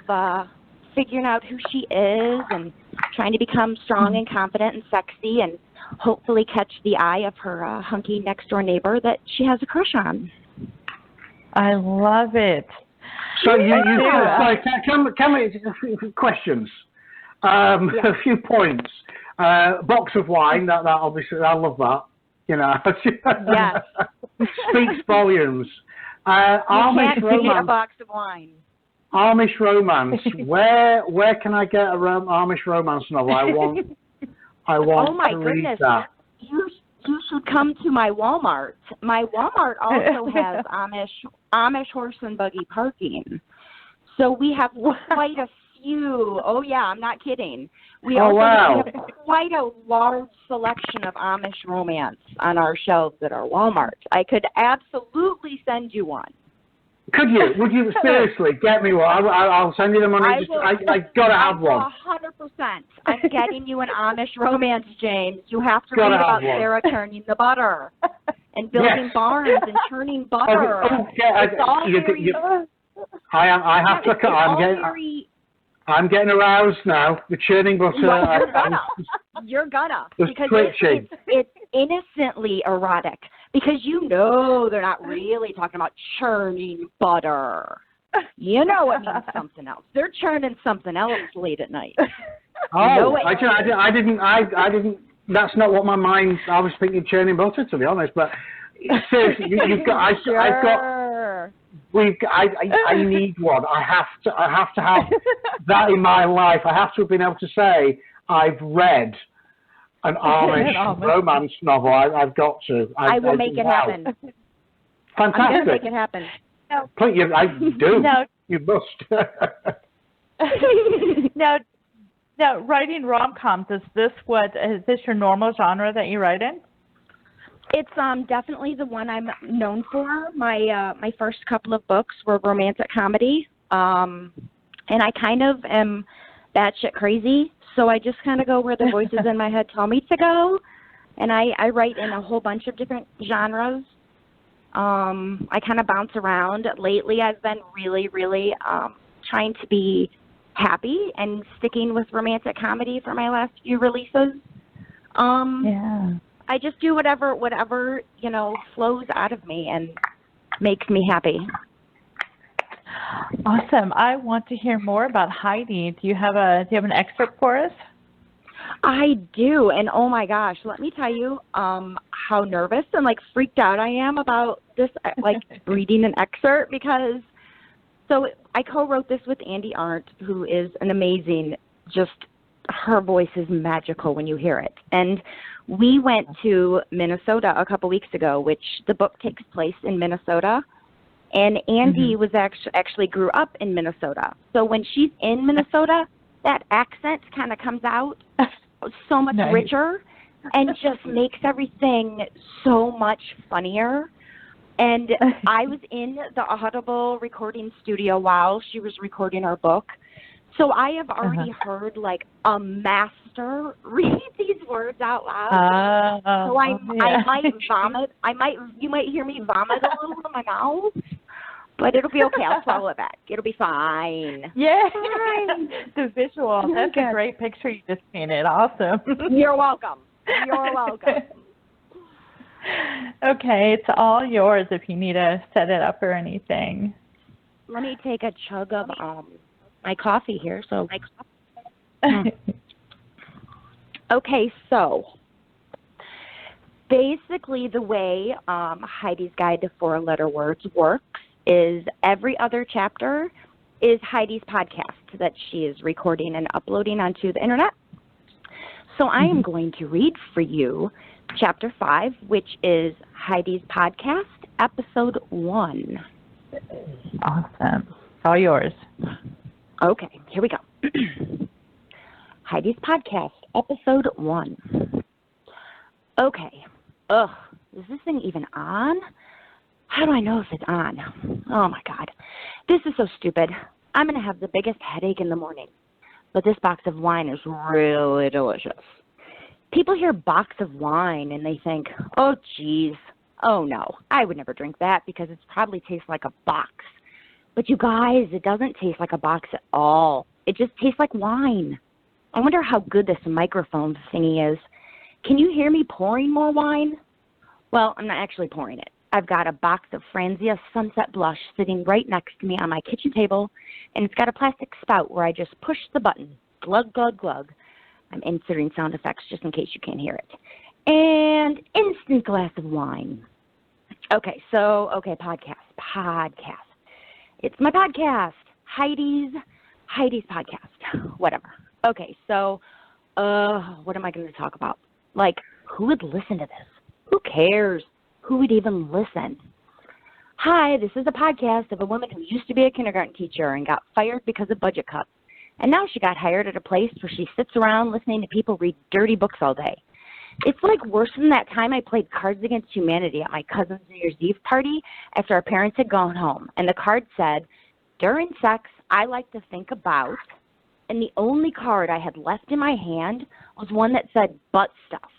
figuring out who she is and trying to become strong and confident and sexy and hopefully catch the eye of her hunky next-door neighbor that she has a crush on. I love it. So questions. A few points. Box of wine. That obviously, I love that. Yes. Speaks volumes. Amish romance. A box of wine. Amish romance. Where can I get a Amish romance novel? I want to read that. You should come to my Walmart. My Walmart also has Amish horse and buggy parking. So we have quite a few. Oh, yeah, I'm not kidding. We have quite a large selection of Amish romance on our shelves at our Walmart. I could absolutely send you one. Could you? Would you seriously get me one? I'll send you the money. I gotta have one. 100%. I'm getting you an Amish romance, James. You have to read about Sarah churning the butter and building barns and churning butter. I'm getting aroused now. The churning butter. You're gonna. It's because twitching. It's innocently erotic. Because you know they're not really talking about churning butter. You know it means something else. They're churning something else late at night. Oh, I didn't. That's not what my mind. I was thinking churning butter, to be honest. But seriously, you've got. I need one. I have to have that in my life. I have to have been able to say I've read an Amish romance novel. I've got to. I will make it happen. Fantastic. I'm going to make it happen. No. Please, I do. No. You must. Now, writing rom-coms, is this your normal genre that you write in? It's definitely the one I'm known for. My first couple of books were romantic comedy, and I kind of am batshit crazy, so I just kind of go where the voices in my head tell me to go, and I write in a whole bunch of different genres. I kind of bounce around. Lately, I've been really, really trying to be happy and sticking with romantic comedy for my last few releases. I just do whatever flows out of me and makes me happy. Awesome. I want to hear more about Heidi. Do you have an excerpt for us? I do, and oh my gosh, let me tell you how nervous and freaked out I am about this reading an excerpt, because I co-wrote this with Andy Arndt, who is an amazing, her voice is magical when you hear it. And we went to Minnesota a couple weeks ago, which the book takes place in Minnesota. And Andy was actually grew up in Minnesota. So when she's in Minnesota, that accent kind of comes out so much richer and just makes everything so much funnier. And I was in the Audible recording studio while she was recording our book. So I have already heard a master read these words out loud. So I might vomit. You might hear me vomit a little in my mouth, but it'll be okay. I'll swallow it back. It'll be fine. Yeah, the visual. That's a great picture you just painted. Awesome. You're welcome. You're welcome. Okay, it's all yours if you need to set it up or anything. Let me take a chug of my coffee here. Okay, so basically the way Heidi's Guide to Four-Letter Words works is every other chapter is Heidi's podcast that she is recording and uploading onto the internet. So I am going to read for you Chapter 5, which is Heidi's podcast, Episode 1. Awesome. All yours. Okay, here we go. Heidi's podcast, Episode 1. Okay. Is this thing even on? How do I know if it's on? Oh, my God. This is so stupid. I'm going to have the biggest headache in the morning. But this box of wine is really delicious. People hear box of wine and they think, oh, geez. Oh, no. I would never drink that because it probably tastes like a box. But you guys, it doesn't taste like a box at all. It just tastes like wine. I wonder how good this microphone thingy is. Can you hear me pouring more wine? Well, I'm not actually pouring it. I've got a box of Franzia Sunset Blush sitting right next to me on my kitchen table, and it's got a plastic spout where I just push the button. Glug, glug, glug. I'm inserting sound effects just in case you can't hear it. And instant glass of wine. Okay, podcast. It's my podcast, Heidi's podcast, whatever. Okay, so what am I going to talk about? Who would listen to this? Who cares? Who would even listen? Hi, this is a podcast of a woman who used to be a kindergarten teacher and got fired because of budget cuts. And now she got hired at a place where she sits around listening to people read dirty books all day. It's like worse than that time I played Cards Against Humanity at my cousin's New Year's Eve party after our parents had gone home. And the card said, during sex, I like to think about, and the only card I had left in my hand was one that said butt stuff.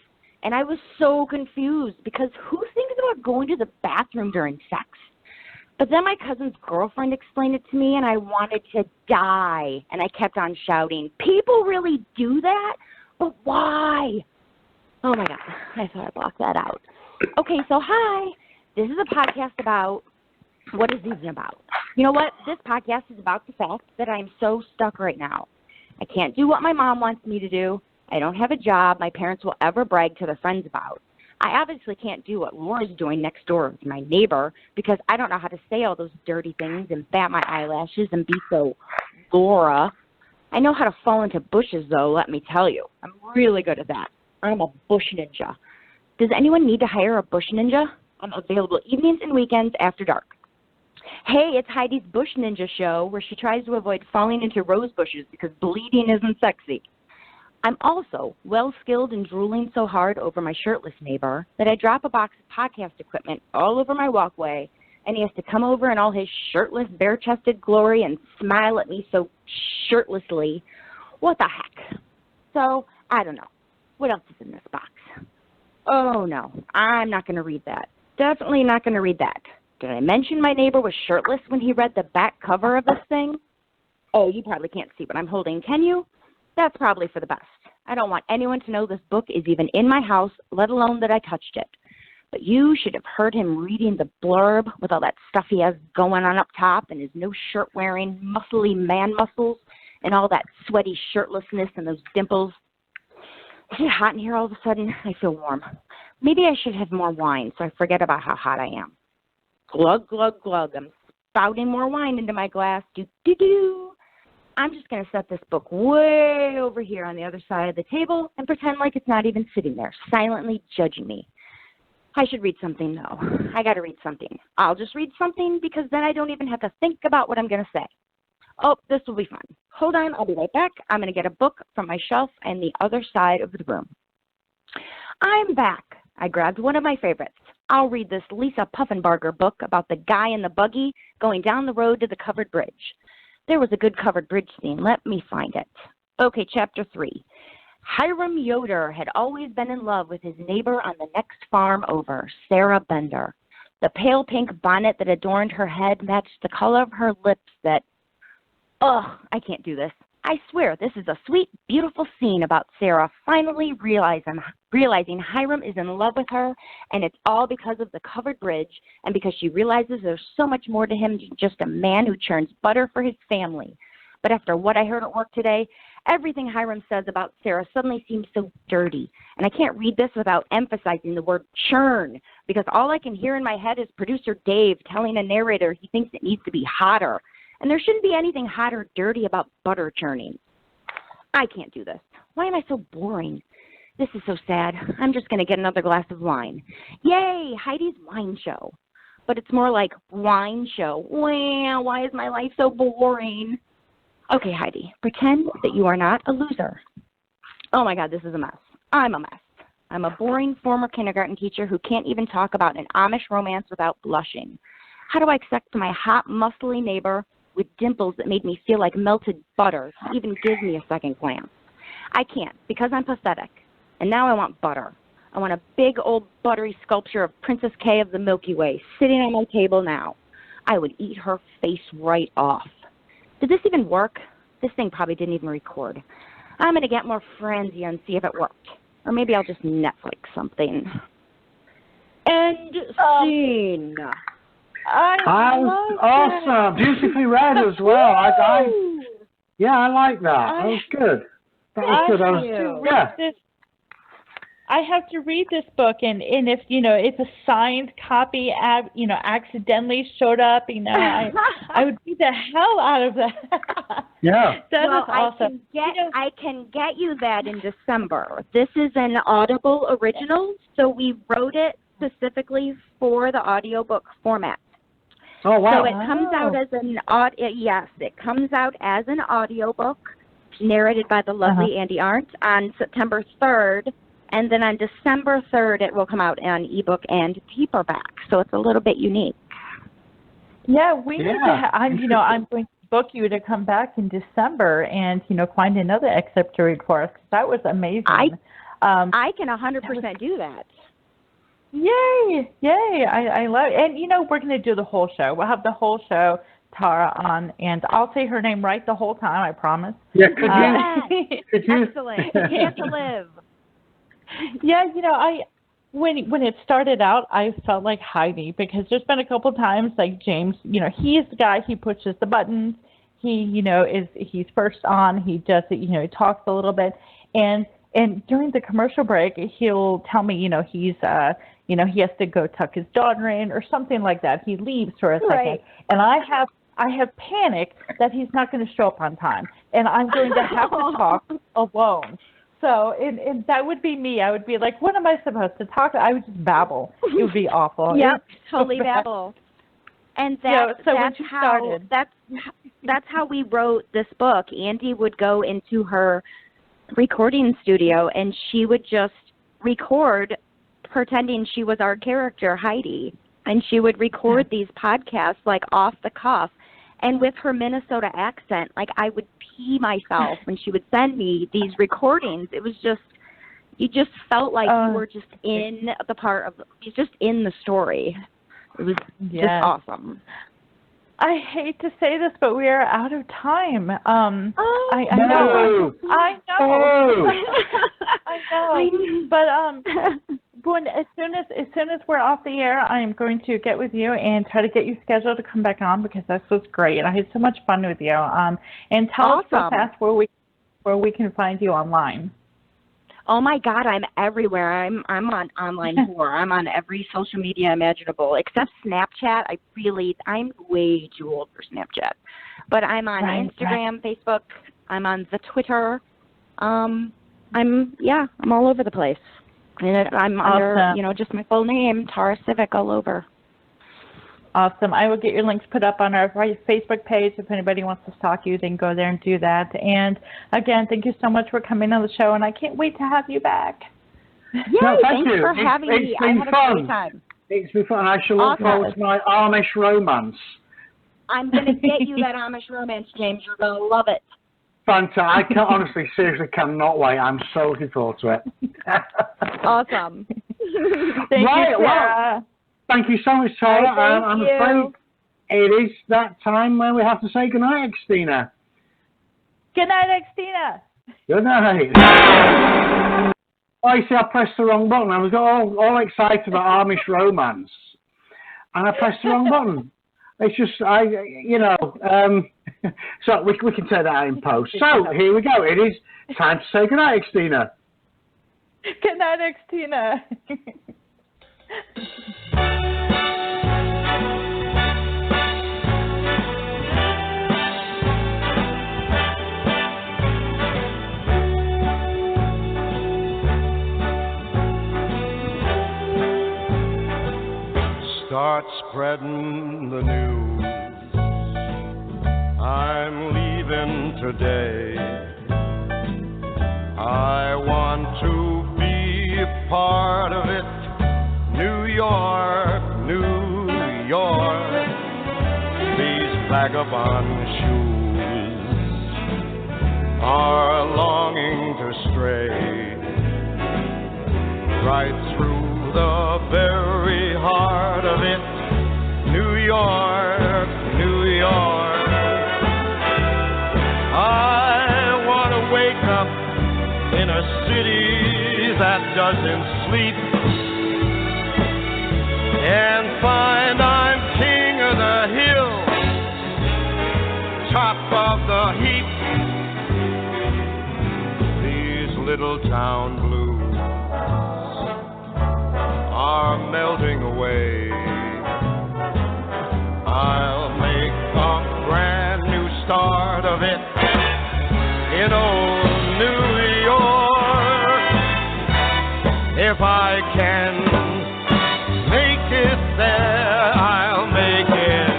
And I was so confused because who thinks about going to the bathroom during sex? But then my cousin's girlfriend explained it to me, and I wanted to die. And I kept on shouting, people really do that? But why? Oh, my God. I thought I blocked that out. Okay, so hi. This is a podcast about, what is this even about? You know what? This podcast is about the fact that I'm so stuck right now. I can't do what my mom wants me to do. I don't have a job my parents will ever brag to their friends about. I obviously can't do what Laura's doing next door with my neighbor because I don't know how to say all those dirty things and bat my eyelashes and be so Laura. I know how to fall into bushes, though, let me tell you. I'm really good at that. I'm a bush ninja. Does anyone need to hire a bush ninja? I'm available evenings and weekends after dark. Hey, it's Heidi's Bush Ninja Show where she tries to avoid falling into rose bushes because bleeding isn't sexy. I'm also well-skilled in drooling so hard over my shirtless neighbor that I drop a box of podcast equipment all over my walkway, and he has to come over in all his shirtless, bare-chested glory and smile at me so shirtlessly. What the heck? So, I don't know. What else is in this box? Oh, no. I'm not going to read that. Definitely not going to read that. Did I mention my neighbor was shirtless when he read the back cover of this thing? Oh, you probably can't see what I'm holding, can you? That's probably for the best. I don't want anyone to know this book is even in my house, let alone that I touched it. But you should have heard him reading the blurb with all that stuff he has going on up top and his no shirt wearing, muscly man muscles and all that sweaty shirtlessness and those dimples. Is it hot in here all of a sudden? I feel warm. Maybe I should have more wine so I forget about how hot I am. Glug, glug, glug. I'm spouting more wine into my glass. Do-do-do. I'm just going to set this book way over here on the other side of the table and pretend like it's not even sitting there, silently judging me. I should read something, though. I got to read something. I'll just read something because then I don't even have to think about what I'm going to say. Oh, this will be fun. Hold on, I'll be right back. I'm going to get a book from my shelf and the other side of the room. I'm back. I grabbed one of my favorites. I'll read this Lisa Puffenbarger book about the guy in the buggy going down the road to the covered bridge. There was a good covered bridge scene. Let me find it. Okay, Chapter 3. Hiram Yoder had always been in love with his neighbor on the next farm over, Sarah Bender. The pale pink bonnet that adorned her head matched the color of her lips that... Ugh, I can't do this. I swear, this is a sweet, beautiful scene about Sarah finally realizing Hiram is in love with her, and it's all because of the covered bridge, and because she realizes there's so much more to him than just a man who churns butter for his family. But after what I heard at work today, everything Hiram says about Sarah suddenly seems so dirty, and I can't read this without emphasizing the word churn, because all I can hear in my head is producer Dave telling a narrator he thinks it needs to be hotter. And there shouldn't be anything hot or dirty about butter churning. I can't do this. Why am I so boring? This is so sad. I'm just going to get another glass of wine. Yay, Heidi's wine show. But it's more like wine show. Wow, why is my life so boring? Okay, Heidi, pretend that you are not a loser. Oh my God, this is a mess. I'm a mess. I'm a boring former kindergarten teacher who can't even talk about an Amish romance without blushing. How do I accept my hot, muscly neighbor with dimples that made me feel like melted butter to even give me a second glance? I can't, because I'm pathetic. And now I want butter. I want a big old buttery sculpture of Princess K of the Milky Way sitting on my table now. I would eat her face right off. Did this even work? This thing probably didn't even record. I'm going to get more frenzy and see if it worked. Or maybe I'll just Netflix something. End scene. I love awesome. That. Beautifully read as well. I like that. That was good. That was good. I have to read this book, and if if a signed copy accidentally showed up, I would read the hell out of that. Yeah. That is awesome. I can get you that in December. This is an Audible original, so we wrote it specifically for the audiobook format. Oh wow! So it comes out as it comes out as an audiobook narrated by the lovely Andy Arndt on September 3rd. And then on December 3rd, it will come out on ebook and paperback. So it's a little bit unique. Yeah, we need to. I'm going to book you to come back in December and find another excerpt to read for us. That was amazing. I can 100% do that. Yay! I love it. And we're going to do the whole show. We'll have the whole show, Tara, on, and I'll say her name right the whole time. I promise. Yeah, could you? Excellent. Chance to live. Yeah, when it started out, I felt like Heidi, because there's been a couple times like James, he is the guy, he pushes the buttons, he's first on, he does it, he talks a little bit, and during the commercial break, he'll tell me, he has to go tuck his daughter in or something like that. He leaves for a second, and I have panic that he's not going to show up on time, and I'm going to have to talk alone. So, and that would be me. I would be like, what am I supposed to talk? I would just babble. It would be awful. Yep, totally babble. And that's how we wrote this book. Andy would go into her recording studio, and she would just record pretending she was our character, Heidi. And she would record these podcasts, like, off the cuff. And with her Minnesota accent, like, I would pee myself when she would send me these recordings. It was just, you just felt like you were just in the part of, just in the story. It was just awesome. I hate to say this, but we are out of time. I know. I know. But as soon as we're off the air, I am going to get with you and try to get you scheduled to come back on, because this was great and I had so much fun with you. And tell us real fast where we can find you online. Oh my God, I'm everywhere. I'm on online tour. I'm on every social media imaginable except Snapchat. I'm way too old for Snapchat. But I'm on Instagram, Facebook. I'm on the Twitter. I'm all over the place. And I'm under, just my full name, Tara Sivec, all over. Awesome. I will get your links put up on our Facebook page. If anybody wants to stalk you, they can go there and do that. And again, thank you so much for coming on the show, and I can't wait to have you back. Yay, thanks for having me. I had a great time. It's been fun. I shall look forward to my Amish romance. I'm going to get you that Amish romance, James. You're going to love it. Fantastic. I seriously cannot wait. I'm so looking forward to it. Awesome. Thank you, Sarah. Thank you so much, Tara. I'm afraid it is that time where we have to say goodnight, Xtina. Good night, Xtina. Good night. Oh, you see, I pressed the wrong button. I was all excited about Amish romance, and I pressed the wrong button. It's just, so we can take that out in post. So, here we go. It is time to say goodnight, Xtina. Good night, Xtina. Start spreading the news. I'm leaving today. I want to be a part of it. New York, New York. These vagabond shoes are longing to stray right through the very heart of it. New York, New York. I want to wake up in a city that doesn't sleep and find I'm king of the hill, top of the heap. These little town blues are melting away. I'll make a brand new start of it in old New York. If I can make it there, I'll make it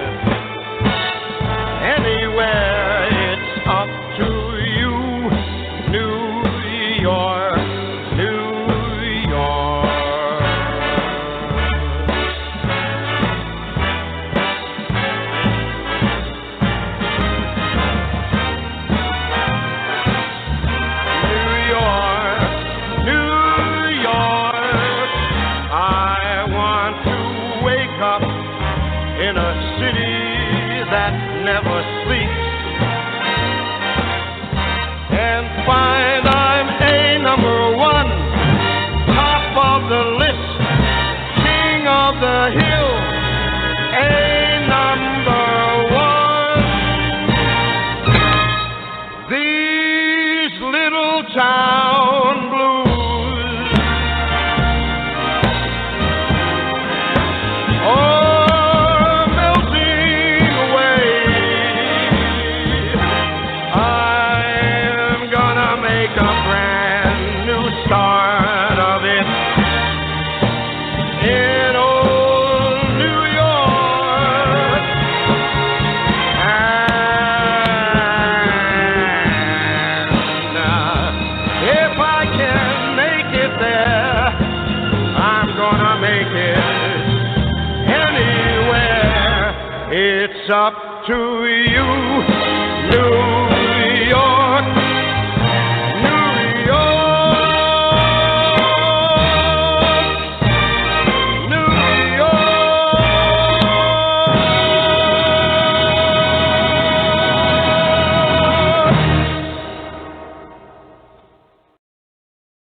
anywhere. It's up to you, New York, New in a city that never sleeps and find I'm a number one, top of the list, king of the hill, a number one. These little town blues are melting away. I'm gonna make a brand new start of it in old New York. And if I can make it there, I'm gonna make it anywhere. It's up to you, New York.